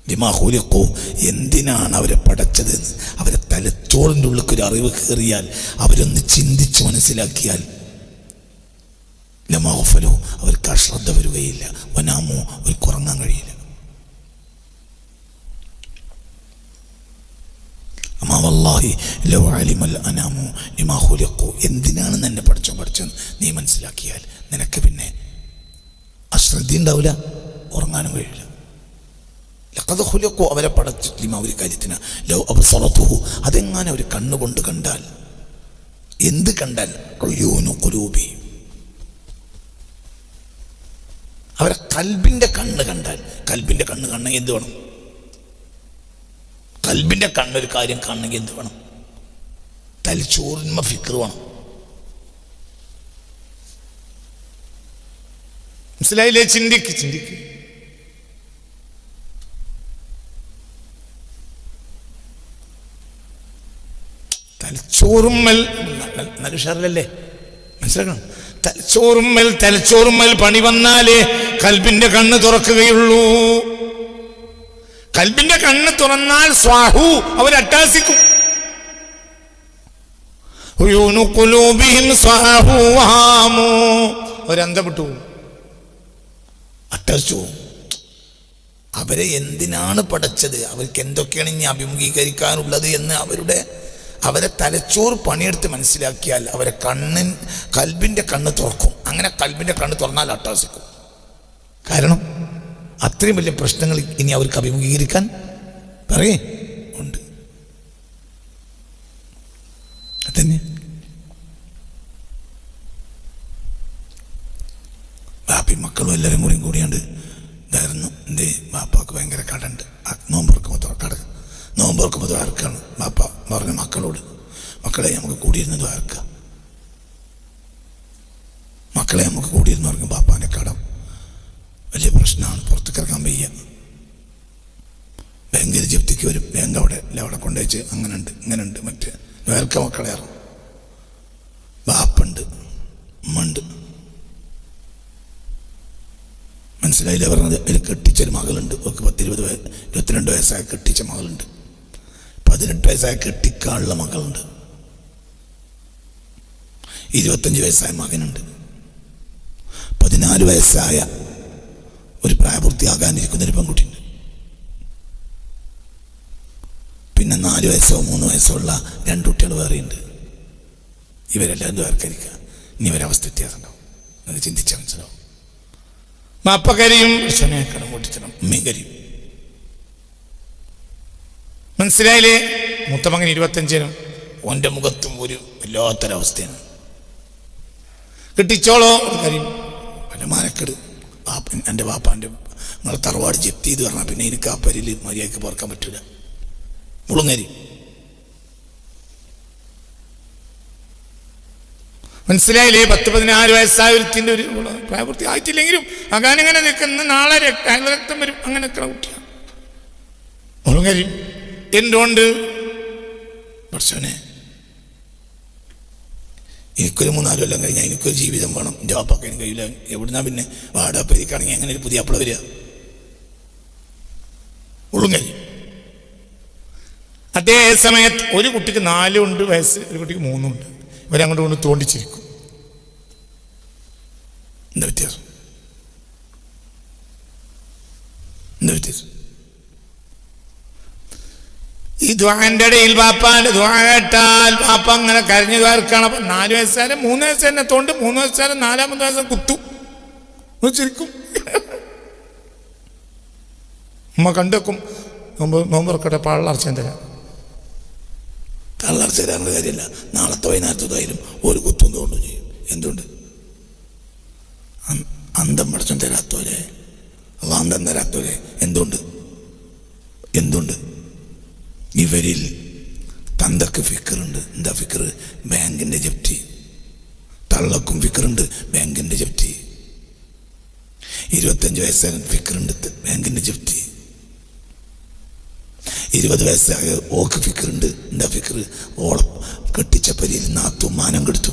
ലിമാ ഖുലിഖു, എന്തിനാണ് അവരെ പടച്ചതെന്ന് അവരെ തലച്ചോറിൻ്റെ ഉള്ളിൽ ഒരു അറിവ് കയറിയാൽ, അവരൊന്ന് ചിന്തിച്ച് മനസ്സിലാക്കിയാൽ ലമാ ഗഫലു, അവർക്ക് അശ്രദ്ധ വരികയില്ല. വനാമു, അവർക്ക് ഉറങ്ങാൻ കഴിയില്ല. അമാ വല്ലാഹി ലൗ അലിമൽ അനാമു ലിമാ ഖുലിഖു, എന്തിനാണ് എന്നെ പഠിച്ചോ നീ മനസ്സിലാക്കിയാൽ നിനക്ക് പിന്നെ അശ്രദ്ധ ഉണ്ടാവില്ല, ഉറങ്ങാനും കഴിയില്ല. ലഖദ് ഖുലിഖു, അവരെ പടച്ചു ലിമാ, ഒരു കാര്യത്തിന്. ലൗ അബ്സറതുഹു, അതെങ്ങാനും അവർ കണ്ണുകൊണ്ട് കണ്ടാൽ. എന്ത് കണ്ടാൽ? ഉയൂനു ഖുലൂബി, അവരെ കൽബിന്റെ കണ്ണ് കണ്ടാൽ. കൽബിന്റെ കണ്ണ് കാണണമെങ്കിൽ എന്ത് വേണം? കൽബിന്റെ കണ്ണൊരു കാര്യം കാണണമെങ്കിൽ എന്ത് വേണം? തലച്ചോറിന്മ ഫിക്ർ വേണം. മനസ്സിലായില്ലേ? ചിന്തിക്ക്. തലച്ചോറുമ്മൽ നല്ല ഉഷാറിലല്ലേ? മനസ്സിലാക്കണം. തലച്ചോറുമ്മൽ പണി വന്നാലേ കൽബിന്റെ കണ്ണ് തുറക്കുകയുള്ളൂ. കൽബിന്റെ കണ്ണ് തുറന്നാൽ സ്വാഹു, അവരട്ടാസിക്കും. അവരന്തപ്പെട്ടു, അട്ടച്ചു. അവരെ എന്തിനാണ് പടച്ചത്, അവർക്ക് എന്തൊക്കെയാണ് ഇനി അഭിമുഖീകരിക്കാനുള്ളത് എന്ന് അവരെ തലച്ചോറ് പണിയെടുത്ത് മനസ്സിലാക്കിയാൽ അവരെ കൽബിന്റെ കണ്ണ് തുറക്കും. അങ്ങനെ കൽബിന്റെ കണ്ണ് തുറന്നാൽ അട്ടാസിക്കും. കാരണം അത്രയും വലിയ പ്രശ്നങ്ങൾ ഇനി അവർക്ക് അഭിമുഖീകരിക്കാൻ ഉണ്ട്. അതന്നെ ബാപ്പി മക്കളും എല്ലാവരും കൂടിയാണ്ട് ഇതായിരുന്നു. ഭയങ്കര കടണ്ട്, നോമ്പുറക്കുമ്പോൾ ദ്വാരക്കാണ്. ബാപ്പ പറഞ്ഞ മക്കളോട്, മക്കളെ നമുക്ക് കൂടിയിരുന്ന് ദ്വാരക്ക, മക്കളെ നമുക്ക് കൂടിയിരുന്ന് പറയും ബാപ്പാൻ്റെ കടം വലിയ പ്രശ്നമാണ്, പുറത്തേക്ക് ഇറങ്ങാൻ വയ്യ, ബാങ്കിൽ ജപ്തിക്ക് വരും, ബാങ്ക് അവിടെ കൊണ്ടുവച്ച് അങ്ങനെയുണ്ട് ഇങ്ങനെയുണ്ട് മറ്റേ വേർക്ക മക്കളെ ഇറങ്ങും. ബാപ്പുണ്ട്, ഉമ്മുണ്ട്, മനസ്സിലായില്ല പറഞ്ഞത്. അതിൽ കെട്ടിച്ചൊരു മകളുണ്ട്, ഒക്കെ 22 വയസ്സായ കെട്ടിച്ച മകളുണ്ട്, 18 വയസ്സായ കെട്ടിക്കാനുള്ള മകളുണ്ട്, 25 വയസ്സായ മകനുണ്ട്, 14 വയസ്സായ ഒരു പ്രായപൂർത്തിയാകാനിരിക്കുന്നൊരു പെൺകുട്ടിയുണ്ട്, പിന്നെ 4 വയസ്സോ 3 വയസ്സോ ഉള്ള 2 കുട്ടികൾ വേറെയുണ്ട്. ഇവരെല്ലാം ദ്വാരക്കരിക്കുക. ഇനി ഇവരവസ്ഥ വ്യത്യാസം ഉണ്ടാവും, അത് ചിന്തിച്ചാൽ മനസ്സിലാവും. മാപ്പ കരിയും, കടം പൊട്ടിച്ചണം, ഉമ്മയും കരിയും. മനസ്സിലായില്ലേ? മൂത്തമകൻ 25-നും ഓൻ്റെ മുഖത്തും ഒരു വല്ലാത്തൊരവസ്ഥയാണ്. കിട്ടിച്ചോളോ കരിയും, പിന്നെ മാനക്കെട്. എൻ്റെ വാപ്പാൻ്റെ നിങ്ങളെ തറവാട് ജപ്തി ചെയ്ത് പറഞ്ഞാൽ പിന്നെ എനിക്ക് ആ പരിൽ മര്യാദയ്ക്ക് പറക്കാൻ പറ്റൂല, മുളുങ്ങരി. മനസ്സിലായില്ലേ? 10-14 വയസ്സായ ഒരുത്തിൻ്റെ ഒരു പ്രായപൂർത്തി ആയിട്ടില്ലെങ്കിലും അങ്ങനെ നിൽക്കുന്ന നാളെ രക്തം വരും, അങ്ങനെയൊക്കെ കുട്ടിയാണ് മുളുങ്ങരി. എന്തുകൊണ്ട്? പഠിച്ചോനെ, എനിക്കൊരു 3-4 കൊല്ലം കഴിഞ്ഞാൽ എനിക്കൊരു ജീവിതം വേണം, എൻ്റെ വാപ്പാക്ക് എനിക്ക് കഴിയില്ല. എവിടുന്നാ പിന്നെ വാടാപ്പരിക്കാണെങ്കിൽ അങ്ങനെ ഒരു പുതിയ അപ്പള വരിക? മുളുങ്ങരി. അതേ സമയത്ത് ഒരു കുട്ടിക്ക് 4 വയസ്സ്, ഒരു കുട്ടിക്ക് 3 ഇവരങ്ങോട്ട് കൊണ്ട് തോണ്ടിച്ചിരിക്കും. എന്താ വ്യത്യാസം? ഈ ദ്വാന്റെ ഇടയിൽ ബാപ്പാന്റെ ദ്വാ കേട്ടാൽ ബാപ്പ അങ്ങനെ കരഞ്ഞു ദ്വാരക്കാണ്. 4 വയസ്സായാലും 3 വയസ്സ് തന്നെ തോണ്ട്, 3 വയസ്സായാലും 4-ാമത്തെ വയസ്സ് കുത്തും, ചിരിക്കും. ഉമ്മ കണ്ടുവെക്കും, നോമ്പുറക്കട്ടെ പള്ളർച്ചയും തരാം. കള്ളർച്ച തരാനുള്ള കാര്യമില്ല, നാളത്തെ വൈകുന്നേരത്തായാലും ഒരു കുത്തും തോണ്ടും ചെയ്യും. എന്തുകൊണ്ട്? അന്തം പഠിച്ചും തരാത്തോലെ, അന്തം തരാത്തോലെ. എന്തുകൊണ്ട്? ഇവരിൽ തന്തക്ക് ഫിക്കറുണ്ട്. എന്താ ഫിക്കർ? ബാങ്കിൻ്റെ ജപ്തി. തള്ളക്കും ഫിക്കറുണ്ട്, ബാങ്കിൻ്റെ ജപ്തി. 25 വയസ്സായ ഫിക്കറുണ്ട്, ബാങ്കിൻ്റെ ജപ്തി. 20 വയസ്സായ ഓക്ക് ഫിക്കറുണ്ട്. എന്താ ഫിക്കർ? ഓളം കെട്ടിച്ച പരിയിൽ നാത്തും മാനം കെടുത്തു.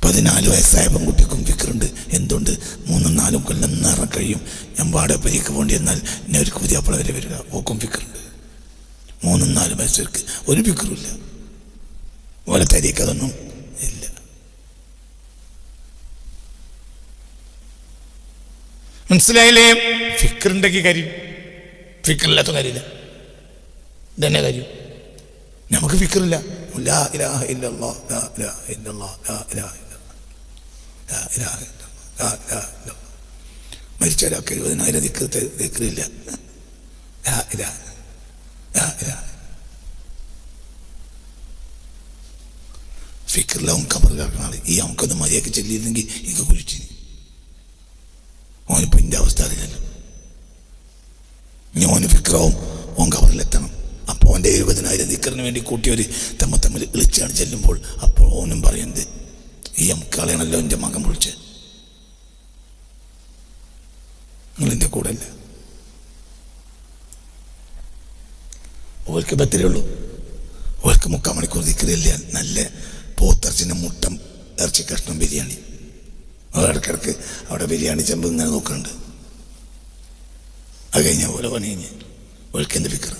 14 വയസ്സായ പെൺകുട്ടിക്കും ഫിക്കറുണ്ട്. എന്തുകൊണ്ട്? 3-4 കൊല്ലം നിറം കഴിയും, ഞാൻ വാടകപ്പരിക്ക് പോണ്ടി എന്നാൽ എന്നെ ഒരു പുതിയ അപ്പള വരെ വരിക. ഓക്കും ഫിക്കറുണ്ട്. 3-4 വയസ്സർക്ക് ഒരു ഫിക്കറുമില്ല, ഓലെ തരിക്ക് അതൊന്നും ഇല്ല. മനസ്സിലായില്ലേ? ഫിക്കറുണ്ടെങ്കിൽ കാര്യം, ഫിക്കറില്ലാത്ത കാര്യമില്ല. ഇതന്നെ കാര്യം. നമുക്ക് ഫിക്കറില്ല. ലാ ഇലാഹ ഇല്ലല്ലാഹ്, ലാ ഇലാഹ ഇല്ലല്ലാഹ്, ലാ ഇലാഹ ഇല്ലല്ലാഹ്, ലാ ഇലാഹ ഇല്ലല്ലാഹ്, ലാ ഇലാഹ ഇല്ലല്ലാഹ്. മരിച്ചവരൊക്കെ 70,000 ദിക്റില്ല. ലാ ഇലാഹ, ലാ ഇലാഹ. ഫിക്കറിലാവും കബർ കിടക്കുന്ന ആൾ. ഈ നമുക്കൊന്ന് മര്യാദയ്ക്ക് ചെല്ലിയിരുന്നെങ്കിൽ എനിക്ക് കുളിച്ചിന്. ഓനിപ്പോൾ എൻ്റെ അവസ്ഥ അറിയില്ലല്ലോ. ഓന് ഫിക്രാവും, ഓൻ കവറിലെത്തണം. അപ്പോൾ ഓൻ്റെ 70,000 ദിക്റിന് വേണ്ടി കൂട്ടിയവർ തമ്മിൽ വിളിച്ചാണ് ചെല്ലുമ്പോൾ അപ്പോൾ ഓനും പറയുന്നത് ഈ അമുക്കാളെയാണല്ലോ എൻ്റെ മകൻ വിളിച്ച്, നിങ്ങളെൻ്റെ കൂടെ അല്ല. ഓർക്ക് ബത്തിലേ ഉള്ളൂ, ഓർക്ക് 3/4 മണിക്കൂർ ദിക്റില്ല. നല്ല പോത്തിറച്ചിൻ്റെ മുട്ടം ഇറച്ചി കഷ്ണം ബിരിയാണി. ഇടയ്ക്കിടയ്ക്ക് അവിടെ ബിരിയാണി ചെമ്പ് ഇങ്ങനെ നോക്കുന്നുണ്ട്. അത് കഴിഞ്ഞാൽ ഓരോ പണി കഴിഞ്ഞ് ഓൾക്ക് എന്ത് ഫിക്കർ?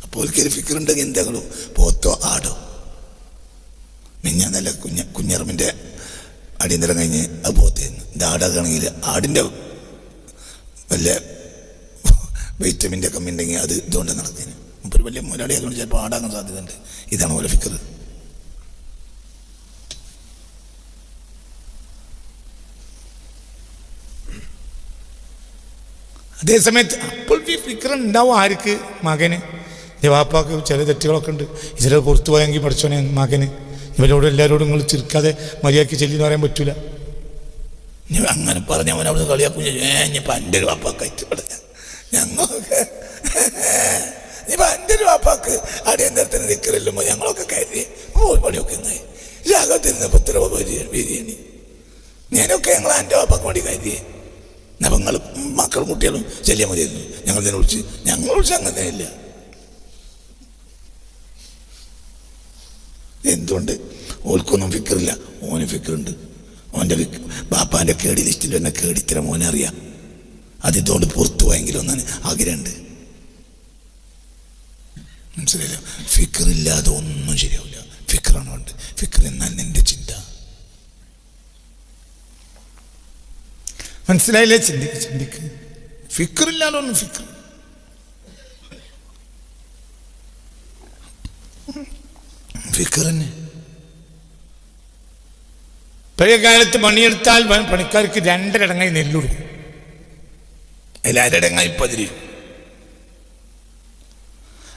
അപ്പോൾ ഓൾക്കൊരു ഫിക്കർ ഉണ്ടെങ്കിൽ എന്താണോ പോത്തോ ആടോ. നല്ല കുഞ്ഞറമ്മിൻ്റെ അടിയന്തരം കഴിഞ്ഞ് അത് പോത്തേന്ന്. ഇത് ആടാക്കുകയാണെങ്കിൽ ആടിൻ്റെ വല്ല വൈറ്റമിൻ്റെ കമ്മി ഉണ്ടെങ്കിൽ അത് ഇതുകൊണ്ട് നടത്തിന്. ഇപ്പോൾ ഒരു വലിയ മുതലാളി അതുകൊണ്ട് ചിലപ്പോൾ ആടാക്കാൻ സാധ്യതയുണ്ട്. ഇതാണ് ഓരോ ഫിക്കർ. അതേസമയത്ത് അപ്പോൾ ഫിക്ർ ഉണ്ടാവും ആർക്ക്? മകന്. വാപ്പാക്ക് ചില തെറ്റുകളൊക്കെ ഉണ്ട്, ചില പുറത്തു പോയെങ്കിൽ പഠിച്ചോനെ മകന് ഇവരോട് എല്ലാവരോടും നിങ്ങൾ ചിരിക്കാതെ മര്യാദയ്ക്ക് ചെല്ലിന്ന് പറയാൻ പറ്റൂല. അങ്ങനെ പറഞ്ഞ അവൻ അവിടെ കളിയാക്കും. ഇനിയിപ്പോൾ എൻ്റെ ഒരു വാപ്പാക്ക് അയച്ചു പറഞ്ഞ ഞങ്ങളൊക്കെ ഇനിയിപ്പോൾ എൻ്റെ ഒരു വാപ്പാക്ക് അടിയന്തരത്തിന് നിൽക്കലല്ലോ ഞങ്ങളൊക്കെ കരുതി പണിയൊക്കെ ഇന്നായി രാഗത്തിരുന്ന് 10 രൂപ ബിരിയാണി ഞാനൊക്കെ ഞങ്ങൾ എൻ്റെ വാപ്പാക്ക് വേണ്ടി കരുതിയേ. അപ്പം നിങ്ങൾ മക്കളും കുട്ടികളും ചെല്ലിയാൽ മതിയായിരുന്നു. ഞങ്ങൾ വിളിച്ച് അങ്ങനെ ഇല്ല. എന്തുകൊണ്ട്? ഓൽക്കൊന്നും ഫിക്കറില്ല, ഓന് ഫിക്കറുണ്ട്. ഓൻ്റെ ബാപ്പാൻ്റെ കേടി ലിസ്റ്റിൽ തന്നെ കേടിത്തരം ഓനെ അറിയാം. അതിതുകൊണ്ട് പുറത്തു പോയെങ്കിലും ഒന്നാണ് ആഗ്രഹമുണ്ട്. മനസ്സിലായില്ല? ഫിക്കറില്ലാതെ ഒന്നും ശരിയാവില്ല. ഫിക്കറാണ് വേണ്ട. ഫിക്കർ എന്നാൽ നിന്റെ ചിന്ത. മനസ്സിലായില്ലേ? ചിന്തിക്ക്. ഫിക്കറില്ലാതെ ഒന്നും ഫിക്കർ തന്നെ. പഴയ കാലത്ത് പണിയെടുത്താൽ പണിക്കാർക്ക് 2 അടങ്ങായി നെല്ല് കൊടുക്കും. അതിൽ 1 അടങ്ങായി പതിരി.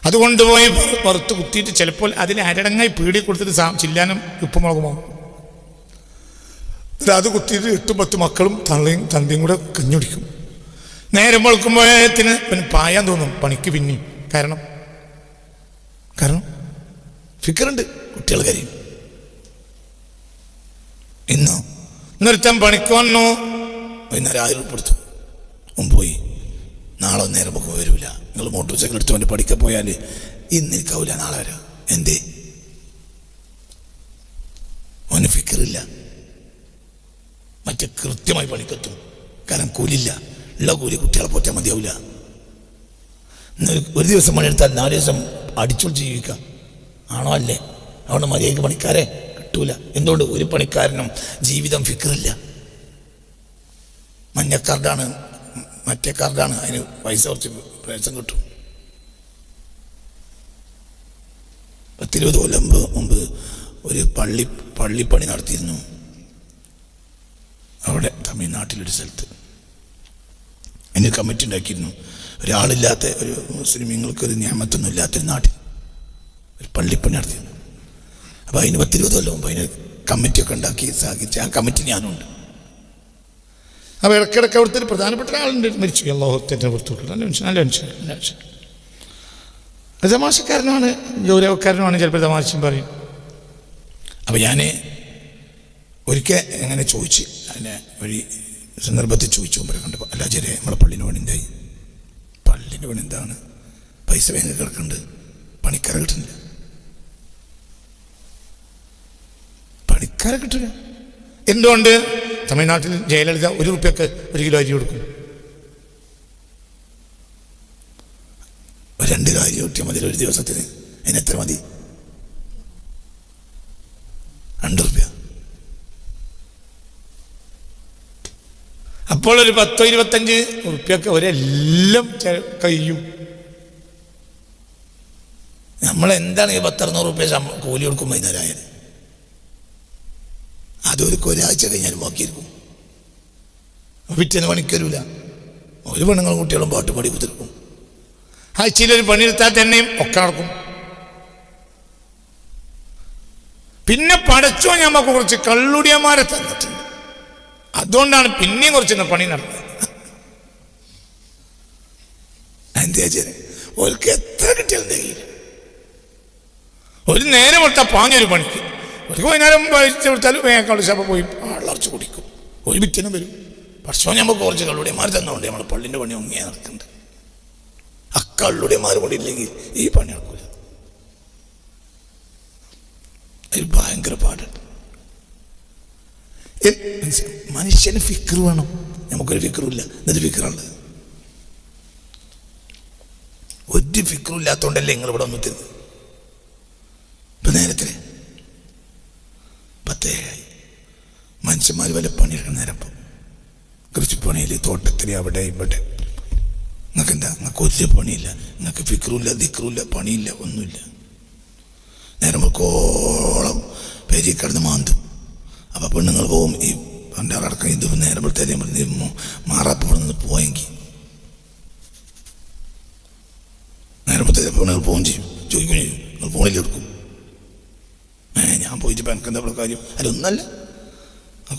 അതുകൊണ്ടുപോയി പുറത്ത് കുത്തിയിട്ട് ചിലപ്പോൾ അതിൽ 1 അടങ്ങായി പീടി കൊടുത്തിട്ട് ചില്ലാനും ഉപ്പുമുളകുമോ അത് കുത്തിയിട്ട് 8-10 മക്കളും തന്തയും കൂടെ കഞ്ഞുടിക്കും. നേരം വെളുക്കുമ്പോഴത്തിന് പിന്നെ പായാൻ തോന്നും പണിക്ക് പിന്നെയും. കാരണം ഫിക്കറുണ്ട്. കുട്ടികൾ കരയും. ഇന്നൊരുത്തൻ പണിക്ക് വന്നു, വൈകുന്നേരം 1000 കൊടുത്തു. പോയി. നാളെ നേരം നമുക്ക് വരില്ല. നിങ്ങൾ മോട്ടോർ സൈക്കിൾ എടുത്ത് വേണ്ടി പഠിക്കാൻ പോയാൽ ഇന്ന് എനിക്കാവില്ല, നാളെ വരാം. എന്തേ? അവന് ഫിക്കറില്ല. മറ്റേ കൃത്യമായി പണിക്കെത്തും. കാരണം കൂലില്ല. ഉള്ള കൂലി കുട്ടികളെ പോറ്റാൻ മതിയാവില്ല. ഒരു ദിവസം പണിയെടുത്താൽ 4 ദിവസം അടിച്ചൊളിച്ച് ജീവിക്കാം. ആണോ? അല്ലേ? അതുകൊണ്ട് മര്യാദയ്ക്ക് പണിക്കാരെ കിട്ടൂല. എന്തുകൊണ്ട്? ഒരു പണിക്കാരനും ജീവിതം ഫിക്കറില്ല. മഞ്ഞക്കാർഡാണ്, മറ്റേ കാർഡാണ്, അതിന് പൈസ കുറച്ച് പ്രയാസം കിട്ടും. 10-20 കൊല്ലം മുമ്പ് ഒരു പള്ളിപ്പണി നടത്തിയിരുന്നു. അവിടെ തമിഴ്നാട്ടിലൊരു സ്ഥലത്ത് അതിന് കമ്മിറ്റി ഉണ്ടാക്കിയിരുന്നു. ഒരാളില്ലാത്ത, ഒരു മുസ്ലിമീങ്ങൾക്കൊരു നിയമത്തൊന്നും ഇല്ലാത്തൊരു നാട്ടിൽ ഒരു പള്ളിപ്പണി നടത്തിയിരുന്നു. അപ്പോൾ അതിന് 10-20 കൊല്ലം മുമ്പ് അതിന് കമ്മിറ്റിയൊക്കെ ഉണ്ടാക്കി സാധിച്ച് ആ കമ്മിറ്റി ഞാനുണ്ട്. അപ്പോൾ ഇടയ്ക്കിടയ്ക്ക് അവിടുത്തെ ഒരു പ്രധാനപ്പെട്ട ആളുണ്ട്, മരിച്ചു. അള്ളാഹുത്തേറ്റ പുറത്തു. നല്ല മനുഷ്യൻ. അത് തമാശക്കാരനാണ്, ഗൗരവക്കാരനുമാണ്. ചിലപ്പോൾ തമാശയും പറയും. അപ്പോൾ ഞാൻ ഒരിക്കൽ എങ്ങനെ ചോദിച്ച്, അതിനെ വഴി സന്ദർഭത്തിൽ ചോദിച്ചു കണ്ടപ്പോൾ, അല്ല ചെറിയ നമ്മളെ പള്ളിന് പണി എന്തായി? പള്ളിന് പണി എന്താണ്? പൈസ വേഗം കിടക്കുന്നുണ്ട്, പണിക്കാരെ കിട്ടുന്നില്ല. പണിക്കാരെ കിട്ടില്ല. എന്തുകൊണ്ട്? തമിഴ്നാട്ടിൽ ജയലളിത 1 രൂപയ്ക്ക് 1 കിലോ അരി കൊടുക്കും. 2 കിലോ അരി കിട്ടിയാൽ മതി ഒരു ദിവസത്തിന്. അതിനെത്ര മതി? 2 രൂപ. അപ്പോൾ ഒരു 10-25 ഉറുപ്പ്യൊക്കെ ഒരെല്ലാം കഴിയും. നമ്മളെന്താണ് ഈ 10-600 രൂപ കൂലി കൊടുക്കും വൈകുന്നേരമായാലും? അതൊരു ഒരാഴ്ച കഴിഞ്ഞാൽ ബാക്കിയിരിക്കും. പിറ്റേന്ന് പണിക്കരൂല. ഒരു പെണ്ണുങ്ങളും കുട്ടികളും പാട്ട് പാടി കുത്തിരിക്കും. ആഴ്ചയിലൊരു പണിയെടുത്താൽ തന്നെയും ഒക്കെ നടക്കും. പിന്നെ പടച്ചോ ഞമ്മക്ക് കുറച്ച് കള്ളുടിയന്മാരെ തന്നിട്ടുണ്ട്. അതുകൊണ്ടാണ് പിന്നെയും കുറച്ച് പണി നടന്നത്. എന്താ ഓർക്ക് എത്ര കിട്ടിയാലും തികയില്ല. ഒരു നേരം കൊടുത്താൽ പാഞ്ഞൊരു പണിക്ക് ഒരു വൈകുന്നേരം വായിച്ചു കൊടുത്താലും വേഗം ശാപ പോയി ആളറച്ച് കുടിക്കും. ഒരു പിറ്റേനും വരും. പക്ഷേ നമുക്ക് കുറച്ച് കള്ളുടിയന്മാർ തന്നുകൊണ്ട് നമ്മൾ പള്ളിൻ്റെ പണി ഒങ്ങിയാൽ നടക്കുന്നുണ്ട്. ആ കള്ളുടിയന്മാർ കൂടി ഇല്ലെങ്കിൽ ഈ പണി നടക്കില്ല. അതിൽ ഭയങ്കര പാടുണ്ട്. മനുഷ്യന് ഫിക്കർ വേണം. നമുക്കൊരു ഫിക്കറുമില്ല. എന്നിട്ട് ഫിക്കറുള്ളത് ഒരു ഫിക്കറും ഇല്ലാത്തതുകൊണ്ടല്ലേ നിങ്ങളിവിടെ വന്നിട്ടത്. ഇപ്പം നേരത്തിന് 10 മനുഷ്യന്മാർ വല്ല പണിയെടുക്കുന്ന നേരം കൃഷിപ്പണിയിൽ, തോട്ടത്തിൽ, അവിടെ ഇവിടെ. നിങ്ങൾക്ക് എന്താ? നിങ്ങൾക്ക് ഒരു പണിയില്ല. നിങ്ങൾക്ക് ഫിക്കറുമില്ല, ദിക്കറുമില്ല, പണിയില്ല, ഒന്നുമില്ല. നേരം കോളം പേരി കിടന്ന് മാന്തും. അപ്പം പെണ്ണുങ്ങൾ പോവും. ഈ പണ്ടാറടക്കം ഇത് നേരം മാറാപ്പോടെ നിന്ന് പോയെങ്കിൽ നേരത്തെ പെണ്ണുങ്ങൾ പോവുകയും ചെയ്യും. ചോദിക്കുകയും ചെയ്യും, നിങ്ങൾ ഫോണിൽ എടുക്കും. ഞാൻ പോയിട്ട് ഇപ്പം എനിക്ക് എന്താ കാര്യം? അല്ലൊന്നല്ല,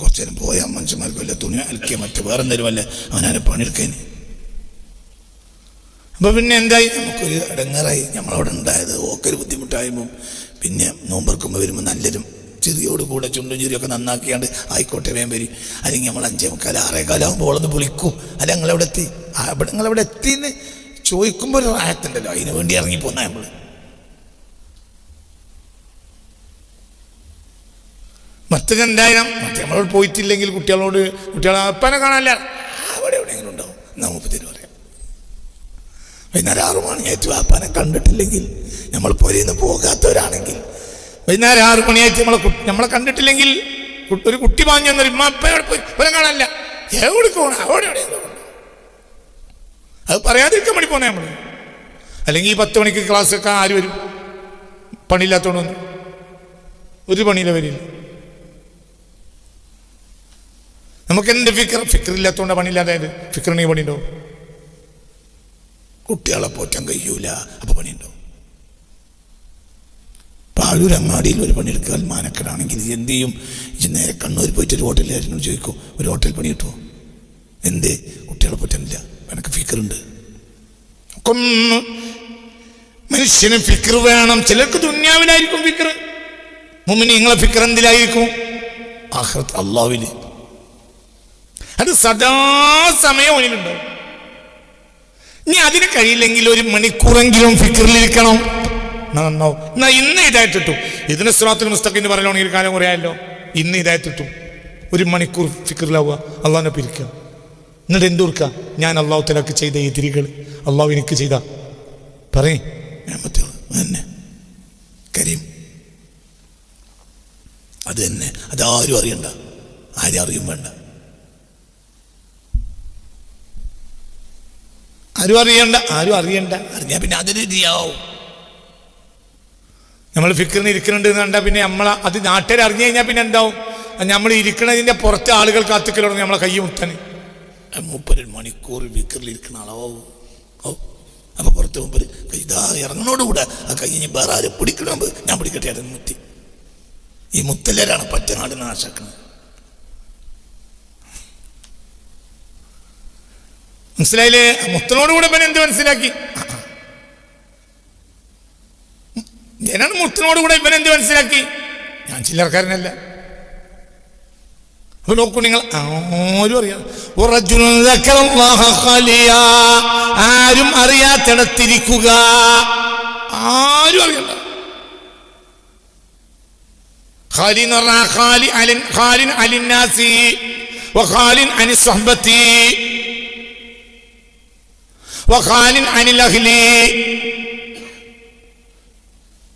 കുറച്ചു നേരം പോയാൽ മനുഷ്യന്മാർക്ക് വല്ല തുണി അലക്കിയ മറ്റു വേറെ എന്തെങ്കിലും വല്ല അവനാരെ പണിയെടുക്കാൻ. അപ്പോൾ പിന്നെ എന്തായി, നമുക്കൊരു ഇടങ്ങേറായി. നമ്മളവിടെ ഉണ്ടായത് ഓക്കൊരു ബുദ്ധിമുട്ടായുമ്പോൾ പിന്നെ നോമ്പെടുക്കുമ്പോൾ വരുമ്പോൾ നല്ലൊരു ചെറിയോട് കൂടെ ചുണ്ടും ചെറിയൊക്കെ നന്നാക്കിയാണ്ട് ആയിക്കോട്ടെ വേഗം വരും. അല്ലെങ്കിൽ നമ്മൾ 5:45 6:15 ഓളൊന്ന് വിളിക്കും. അല്ല നിങ്ങളെവിടെ എത്തി, നിങ്ങളെവിടെ എത്തിയെന്ന് ചോദിക്കുമ്പോൾ ഒരു റായത്തുണ്ടല്ലോ, അതിന് വേണ്ടി ഇറങ്ങിപ്പോന്നാ നമ്മൾ. മറ്റെന്തായാലും നമ്മളോട് പോയിട്ടില്ലെങ്കിൽ കുട്ടികളെ അപ്പനെ കാണാനല്ല അവിടെ എവിടെയെങ്കിലും ഉണ്ടാവും. നമുക്ക് തരും പറയാം. വൈകുന്നേരം 6 മണിയായിട്ട് അപ്പനെ കണ്ടിട്ടില്ലെങ്കിൽ, നമ്മൾ പുരയിന്ന് പോകാത്തവരാണെങ്കിൽ വൈകുന്നേരം 6 മണിയായിട്ട് നമ്മളെ കണ്ടിട്ടില്ലെങ്കിൽ ഒരു കുട്ടി വാങ്ങി വന്നൊരു അപ്പനോട് പോയി പുരം കാണാനല്ല, എവിടെ പോകണം അവിടെ എവിടെയെങ്കിലും. അത് പറയാതിരിക്കാൻ വേണ്ടി പോന്നേ നമ്മൾ. അല്ലെങ്കിൽ ഈ 10 മണിക്ക് ക്ലാസ്സൊക്കെ ആര് വരും? പണിയില്ലാത്തതുകൊണ്ട് ഒരു പണിയില്ല വരില്ല. നമുക്ക് എന്ത് ഫിക്കറില്ലാത്തതുകൊണ്ട് പണിയില്ലാതായത്. ഫിക്കറിനെങ്കിൽ പണിയുണ്ടോ? കുട്ടികളെ പോറ്റാൻ കഴിയൂല, അപ്പോൾ പണിയുണ്ടോ? പാഴൂർ അങ്ങാടിയിൽ ഒരു പണിയെടുക്കാൻ മാനക്കടാണെങ്കിൽ എന്ത് ചെയ്യും? നേരെ കണ്ണൂർ പോയിട്ട് ഒരു ഹോട്ടലിലായിരുന്നു ചോദിക്കും, ഒരു ഹോട്ടൽ പണി കിട്ടുമോ? എന്തേ? കുട്ടികളെ പോറ്റാനില്ല, എനിക്ക് ഫിക്കറുണ്ട്. മനുഷ്യന് ഫിക്കർ വേണം. ചിലർക്ക് ദുന്യാവിലായിരിക്കും ഫിക്കർ. മുഅ്മിനീങ്ങളെ ഫിക്കർ എന്തിലായിരിക്കും? ആഖിറത്ത്, അല്ലാഹുവിൽ. അത് സദാസമയം അവനിലുണ്ടാവും. ഇനി അതിന് കഴിയില്ലെങ്കിൽ 1 മണിക്കൂറെങ്കിലും ഫിക്കറിലിരിക്കണം. നന്നാവും. എന്നാ ഇന്ന് ഇതായിട്ടിട്ടു. ഇതിന് സിറാത്തുൽ മുസ്തഖീം എന്ന് പറയണമെങ്കിൽ കാലം കുറയാമല്ലോ. ഇന്ന് ഇതായിട്ടിട്ടു 1 മണിക്കൂർ ഫിക്കറിലാവുക, അള്ളാഹിനെ പിരിക്കുക. എന്നിട്ട് എന്തുർക്കുക? ഞാൻ അള്ളാഹു തആലക്ക് ചെയ്ത ഈ തിരികൾ അള്ളാഹു എനിക്ക് ചെയ്ത പറയും തന്നെ കരീം. അത് തന്നെ, അതാരും അറിയണ്ട, ആരും അറിയും വേണ്ട, ആരും അറിയണ്ട. അറിഞ്ഞാൽ പിന്നെ അതൊരു രീതിയാവും. നമ്മൾ ഫിക്കറിന് ഇരിക്കുന്നുണ്ട് എന്ന് കണ്ടാൽ പിന്നെ അത് നാട്ടുകാർ അറിഞ്ഞു കഴിഞ്ഞാൽ പിന്നെ എന്താവും? നമ്മൾ ഇരിക്കണതിൻ്റെ പുറത്തെ ആളുകൾ കാത്തുക്കലോടങ്ങി നമ്മളെ കൈ മുട്ടാൻ. 30 മണിക്കൂർ ഫിക്കറിൽ ഇരിക്കുന്ന ആളാവും. അപ്പോൾ പുറത്ത് മുമ്പ് ഇതാ ഇറങ്ങണോടുകൂടെ ആ കൈ വേറെ ആരും പിടിക്കണം, ഞാൻ പിടിക്കട്ടെ അത് മുത്തി. ഈ മുത്തല്ലരാണ് പറ്റ നാടിനെ നാശാക്കുന്നത്. മനസ്സിലായില്ലേ? മുത്തനോടുകൂടെ പിന്നെ എന്ത് മനസ്സിലാക്കി? ഞാനാണ് മുത്തനോടുകൂടെ ഇവൻ എന്ത് മനസ്സിലാക്കി? ഞാൻ ചില്ലറക്കാരനല്ല. അപ്പൊ നോക്കൂ, നിങ്ങൾ ആരും അറിയാം. ആരും അറിയാത്തിടത്തിരിക്കുക, ആരും അറിയണ്ട. ഖാലി എന്ന് പറഞ്ഞാൽ ഖാലിൻ അലിന്നാസി വഖാലിൻ അനി സ്വഹ്ബത്തി വഖാലിൻ അനിൽ അഹ്ലി.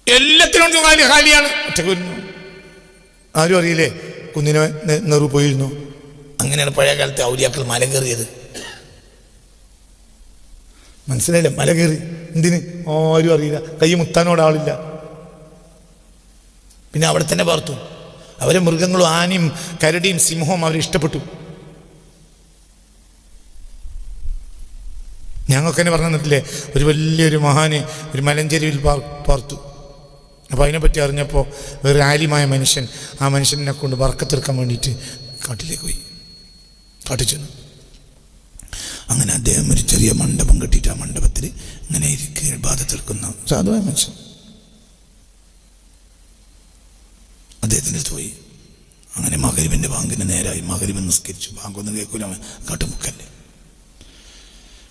എല്ലാത്തിനും ഖാലിയാണ്. ആരും അറിയില്ലേ? കുന്നിനെ നെറു പോയിരുന്നു. അങ്ങനെയാണ് പഴയ കാലത്തെ ഔലിയാക്കൾ മല കയറിയത്. മനസ്സിലായില്ലേ? മല കയറി എന്തിന്? ആരും അറിയില്ല, കൈ മുത്താനോട് ആളില്ല. പിന്നെ അവിടെ തന്നെ പാർത്തു. അവരെ മൃഗങ്ങളും ആനയും കരടിയും സിംഹവും അവരെ ഇഷ്ടപ്പെട്ടു. ഞങ്ങൾക്ക് തന്നെ പറഞ്ഞു തന്നിട്ടില്ലേ, ഒരു വലിയൊരു മഹാന് ഒരു മലഞ്ചെരുവിൽ പാർത്തു. അപ്പോൾ അതിനെപ്പറ്റി അറിഞ്ഞപ്പോൾ ഒരു ആലിമായ മനുഷ്യൻ ആ മനുഷ്യനെ കൊണ്ട് ബർക്കത്തെടുക്കാൻ വേണ്ടിയിട്ട് കാട്ടിലേക്ക് പോയി, കാട്ടിൽ ചെന്നു. അങ്ങനെ അദ്ദേഹം ഒരു ചെറിയ മണ്ഡപം കെട്ടിയിട്ട് ആ മണ്ഡപത്തിൽ ഇങ്ങനെ ഇരിക്കുക, ബാധത്തെടുക്കുന്ന സാധുവായ മനുഷ്യൻ. അദ്ദേഹത്തിൻ്റെ അടുത്ത് പോയി. അങ്ങനെ മഗ്‌രിബിൻ്റെ ബാങ്കിന് നേരായി. മഗ്‌രിബ് നിസ്കരിച്ചു. ബാങ്കൊന്നും കേൾക്കൂല, കാട്ടുമുക്കല്ലേ.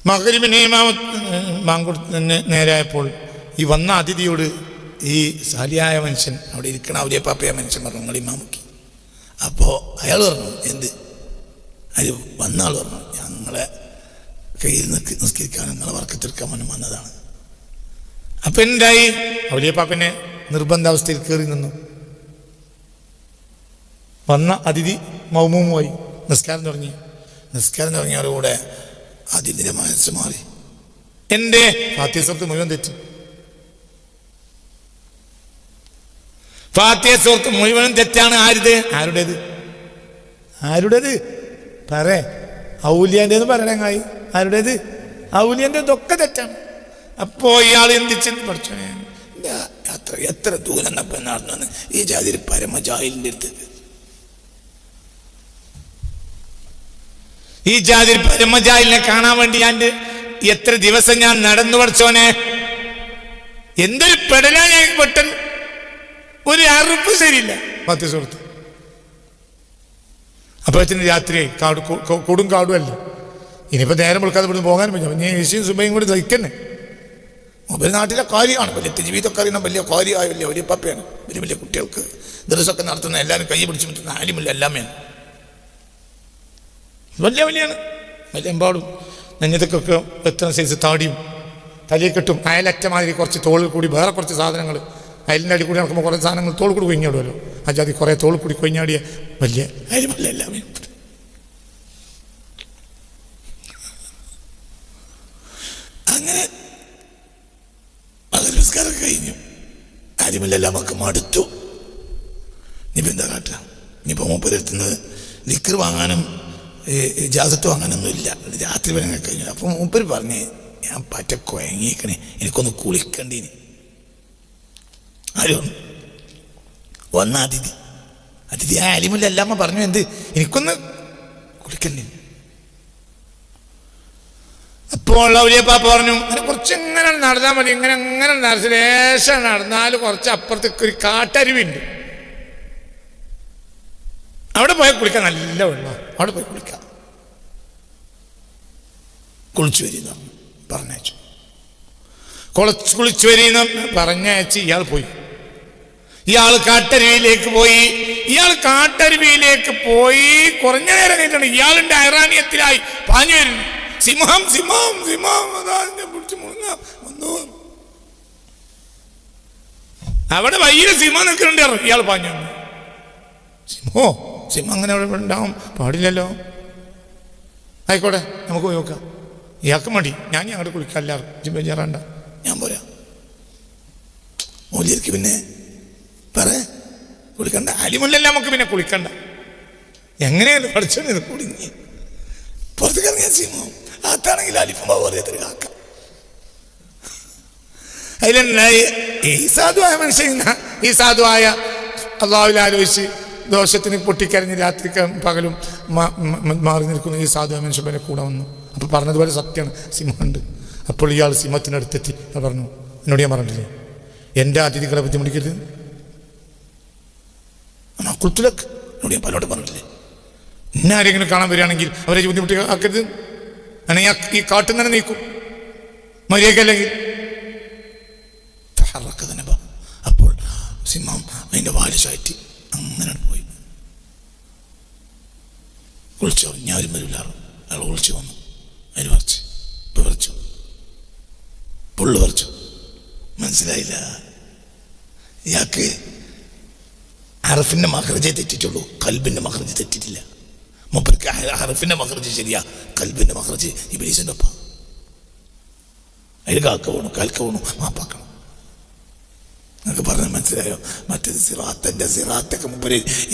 മഗ്‌രിബിന് ബാങ്ക് നേരായപ്പോൾ ഈ വന്ന അതിഥിയോട് ഈ സാലിയായ മനുഷ്യൻ, അവിടെ ഇരിക്കണ ഔലിയപ്പാപ്പയായ മനുഷ്യൻ പറഞ്ഞു, നിങ്ങൾ ഇമാമുക്കി. അപ്പോൾ അയാൾ പറഞ്ഞു, എന്ത്? അതിൽ വന്ന ആൾ പറഞ്ഞു, ഞങ്ങളെ കയ്യിൽ നിസ്കരിക്കാൻ, നിങ്ങളെ വർക്കത്തെടുക്കാൻ വേണ്ടി വന്നതാണ്. അപ്പം എന്തായി? ഔലിയപ്പാപ്പനെ നിർബന്ധാവസ്ഥയിൽ കയറി നിന്നു. വന്ന അതിഥി മൗമൂമായി നിസ്കാരം തുടങ്ങി. നിസ്കാരം തുടങ്ങിയതോടുകൂടെ അതിഥിയുടെ മനസ്സ് മാറി. എൻ്റെ ഫാത്തിഹ സൂറത്ത് മുഴുവൻ തെറ്റി. ഫാത്തിഹ സൂറത്ത് മുഴുവനും തെറ്റാണ്. ആരുടേത് പറേ? ഔലിയാൻ്റെന്ന് പറയണങ്ങായി. ആരുടേത്? ഔലിയാൻ്റെ. ഇതൊക്കെ തെറ്റാണ്. അപ്പോൾ ഇയാൾ എന്തിച്ചെന്ന് പഠിച്ചു. എത്ര ദൂരം നടന്നു ഈ ജാതിയിൽ പരമജാഹിലിൻ്റെ അടുത്ത്. ഈ ജാതി പരമജാലിനെ കാണാൻ വേണ്ടി എത്ര ദിവസം ഞാൻ നടന്നു പഠിച്ചോനെ. എന്തൊരു പെടലാ ഞാൻ പെട്ടെന്ന്. ഒരു അറുപ്പ് ശരിയില്ല പത്ത് സുഹൃത്ത്. അപ്പോഴത്തിന് രാത്രിയായി. കൂടും കാടും അല്ല. ഇനിയിപ്പോൾ നേരം വിളിക്കാതെ ഇവിടുന്ന് പോകാനും പറ്റും. ഞാൻ ഏഷ്യയും സുബയും കൂടി സഹിക്കന്നെ. ഒരു നാട്ടിലെ കാര്യമാണ്. വലിയ ജീവിതമൊക്കെ അറിയുന്ന വലിയ കാര്യമായ വലിയ പപ്പയാണ്. വലിയ കുട്ടികൾക്ക് ദിവസമൊക്കെ നടത്തുന്ന എല്ലാവരും കൈ പിടിച്ചു പറ്റുന്ന ആലിമില്ല എല്ലാമേ വലിയാണ്. വലിയ എമ്പാടും നെഞ്ഞത്തൊക്കെ എത്ര സൈസ് താടിയും തലയിൽ കെട്ടും. അയലറ്റമാതിരി കുറച്ച് തോളിൽ കൂടി വേറെ കുറച്ച് സാധനങ്ങൾ അയലിൻ്റെ അടി കൂടി നടക്കുമ്പോൾ കുറേ സാധനങ്ങൾ തോൾ കൂടി കൊഞ്ഞാടുമല്ലോ. അജാതി കുറേ തോൾ കൂടി കൊഞ്ഞാടിയ വലിയ അയലുമല്ല എല്ലാമേ. അങ്ങനെ മകൽ നിസ്കാരമൊക്കെ കഴിഞ്ഞു. കാര്യമില്ലെല്ലാം നമുക്ക് മടുത്തു. ഇനിയിപ്പോൾ എന്താ കാട്ടുക? ഇനിയിപ്പോൾ മൂപ്പരെത്തുന്നത് ദിക്ർ വാങ്ങാനും ഇജാസത്ത് വാങ്ങാനൊന്നും ഇല്ല. രാത്രി വരെ കഴിഞ്ഞു. അപ്പോൾ മൂപ്പര് പറഞ്ഞ് ഞാൻ പറ്റ കുഴങ്ങിക്കണേ, എനിക്കൊന്ന് കുളിക്കണ്ടീന്. ആരും വന്ന അതിഥി ആ അലിമില്ല എല്ലാമ്മ പറഞ്ഞു എന്ത് എനിക്കൊന്ന് കുളിക്കണ്ടേ. അപ്പോൾ ഔലിയപ്പാപ്പ പറഞ്ഞു അങ്ങനെ കുറച്ചെങ്ങനെ നടന്നാൽ മതി. ഇങ്ങനെ നടച്ച് ലേശം നടന്നാൽ കുറച്ച് അപ്പുറത്തേക്ക് ഒരു കാട്ടരുവിണ്ട്. അവിടെ പോയാൽ കുളിക്കാൻ നല്ല വെള്ളം. അവിടെ പോയി കുളിക്കാം. കുളിച്ചു വരിക പറഞ്ഞയച്ചു. കുളിച്ചു വരിക പറഞ്ഞയച്ച് ഇയാൾ പോയി. ഇയാൾ കാട്ടരുവിയിലേക്ക് പോയി. കുറഞ്ഞ നേരം കഴിഞ്ഞിട്ടുണ്ട്. ഇയാളുടെ ഐറാനിയത്തിലായി പാഞ്ഞു വരുന്നു. സിംഹം സിംഹം സിംഹം പിടിച്ച് മുങ്ങാം വന്നു. അവിടെ വയ്യ സിംഹം നിൽക്കുന്നുണ്ട്. ഇയാൾ പാഞ്ഞു. സിംഹം അങ്ങനെ അവിടെ ഉണ്ടാവും പാടില്ലല്ലോ. ആയിക്കോട്ടെ നമുക്ക് പോയി നോക്കാം. ഇയാൾക്ക് മടി. ഞാൻ അങ്ങോട്ട് കുളിക്കാം. എല്ലാവർക്കും ബേജാറാണ്ട, ഞാൻ പോരാ. മൂല്യർക്ക് പിന്നെ കുളിക്കണ്ട. അലിമുല്ലല്ല നമുക്ക് പിന്നെ കുളിക്കണ്ട. എങ്ങനെയാണ് പഠിച്ചോണ്ട് ഇത് കുടുങ്ങി പുറത്തേക്ക് ഇറങ്ങിയ സിംഹം അകത്താണെങ്കിൽ അലിഫുമാവ് അറിയാത്തൊരു കാക്ക. അതിലുണ്ടായി ഈ സാധുവായ മനുഷ്യൻ ഈ സാധുവായ അള്ളാഹുവിൽ ആലോചിച്ച് ദോഷത്തിന് പൊട്ടിക്കരഞ്ഞ് രാത്രിക്ക് പകലും മാറി നിൽക്കുന്ന ഈ സാധുവായ മനുഷ്യൻ്റെ കൂടെ വന്നു. അപ്പോൾ പറഞ്ഞതുപോലെ സത്യമാണ്, സിംഹമുണ്ട്. അപ്പോൾ ഇയാൾ സിംഹത്തിനടുത്തെത്തി പറഞ്ഞു, എന്നോട് ഞാൻ പറഞ്ഞില്ലേ എൻ്റെ അതിഥികളെ ബുദ്ധിമുട്ടിക്കരുത്. കുത്തുലക്ക് എന്നോട് ഞാൻ പലരോട് പറഞ്ഞില്ലേ ഇന്ന ആരെങ്കിലും കാണാൻ വരികയാണെങ്കിൽ അവരെ ബുദ്ധിമുട്ടി ആക്കരുത്. ഈ കാട്ടിൽ തന്നെ നീക്കും മര്യാദക്കല്ലെങ്കിൽ. അപ്പോൾ സിംഹം അതിൻ്റെ വാല് ചാറ്റി അങ്ങനെ പോയി. വിളിച്ചു ഞാനും വരില്ലാറും. അയാൾ വിളിച്ചു വന്നു. അതിന് പറിച്ചു, ഇപ്പം പറിച്ചു, പുള്ളു പറിച്ചു. മനസ്സിലായില്ല. ഇയാൾക്ക് ഹർഫിൻ്റെ മഖ്റജേ തെറ്റിട്ടുള്ളൂ, കൽബിൻ്റെ മഖ്റജ് തെറ്റിട്ടില്ല. മൂപ്പർക്ക് ഹർഫിൻ്റെ മഖ്റജ് ശരിയാ, കൽബിൻ്റെ മഖ്റജ് ഇബ്ലീസിൻ്റെ ഒപ്പം. അതിൽ കാക്ക വേണു, കാൽക്ക വേണു, മാപ്പാക്കണം. നിങ്ങൾക്ക് പറഞ്ഞാൽ മനസ്സിലായോ? മറ്റേത് സിറാത്തൊക്കെ മുമ്പ്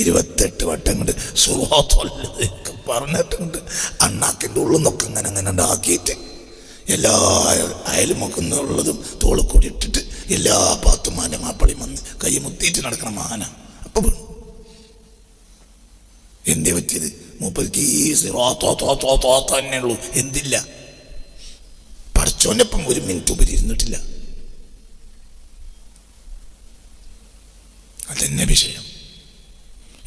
28 വട്ടം കൊണ്ട് സുറാത്തൊക്കെ പറഞ്ഞിട്ടുണ്ട്. അണ്ണാക്കിൻ്റെ ഉള്ളിൽ നിന്നൊക്കെ അങ്ങനെ ഉണ്ടാക്കിയിട്ട് എല്ലാ അയലുമൊക്കെന്നുള്ളതും തോള് കൂടി ഇട്ടിട്ട് എല്ലാ പാത്തുമാൻ്റെ മാപ്പളിയും വന്ന് കൈ മുത്തിയിട്ട് നടക്കണം മാന. അപ്പം എന്തേ പറ്റിയത്? മൂപ്പർക്ക് ഈ സിറാത്തോ തന്നെ ഉള്ളൂ, എന്തില്ല. പഠിച്ചോൻ്റെപ്പം 1 മിനിറ്റ് ഉപരി ഇരുന്നിട്ടില്ല. അതെന്നെ വിഷയം.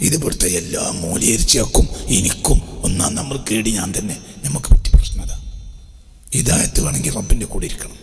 ഇത് ഇവിടുത്തെ എല്ലാ മൂല്യരിച്ചക്കും എനിക്കും ഒന്നാം നമ്മൾ കേടി ഞാൻ തന്നെ. നമുക്ക് പറ്റിയ പ്രശ്നത ഹിദായത്ത് വേണമെങ്കിൽ റബ്ബിൻ്റെ കൂടെ ഇരിക്കണം.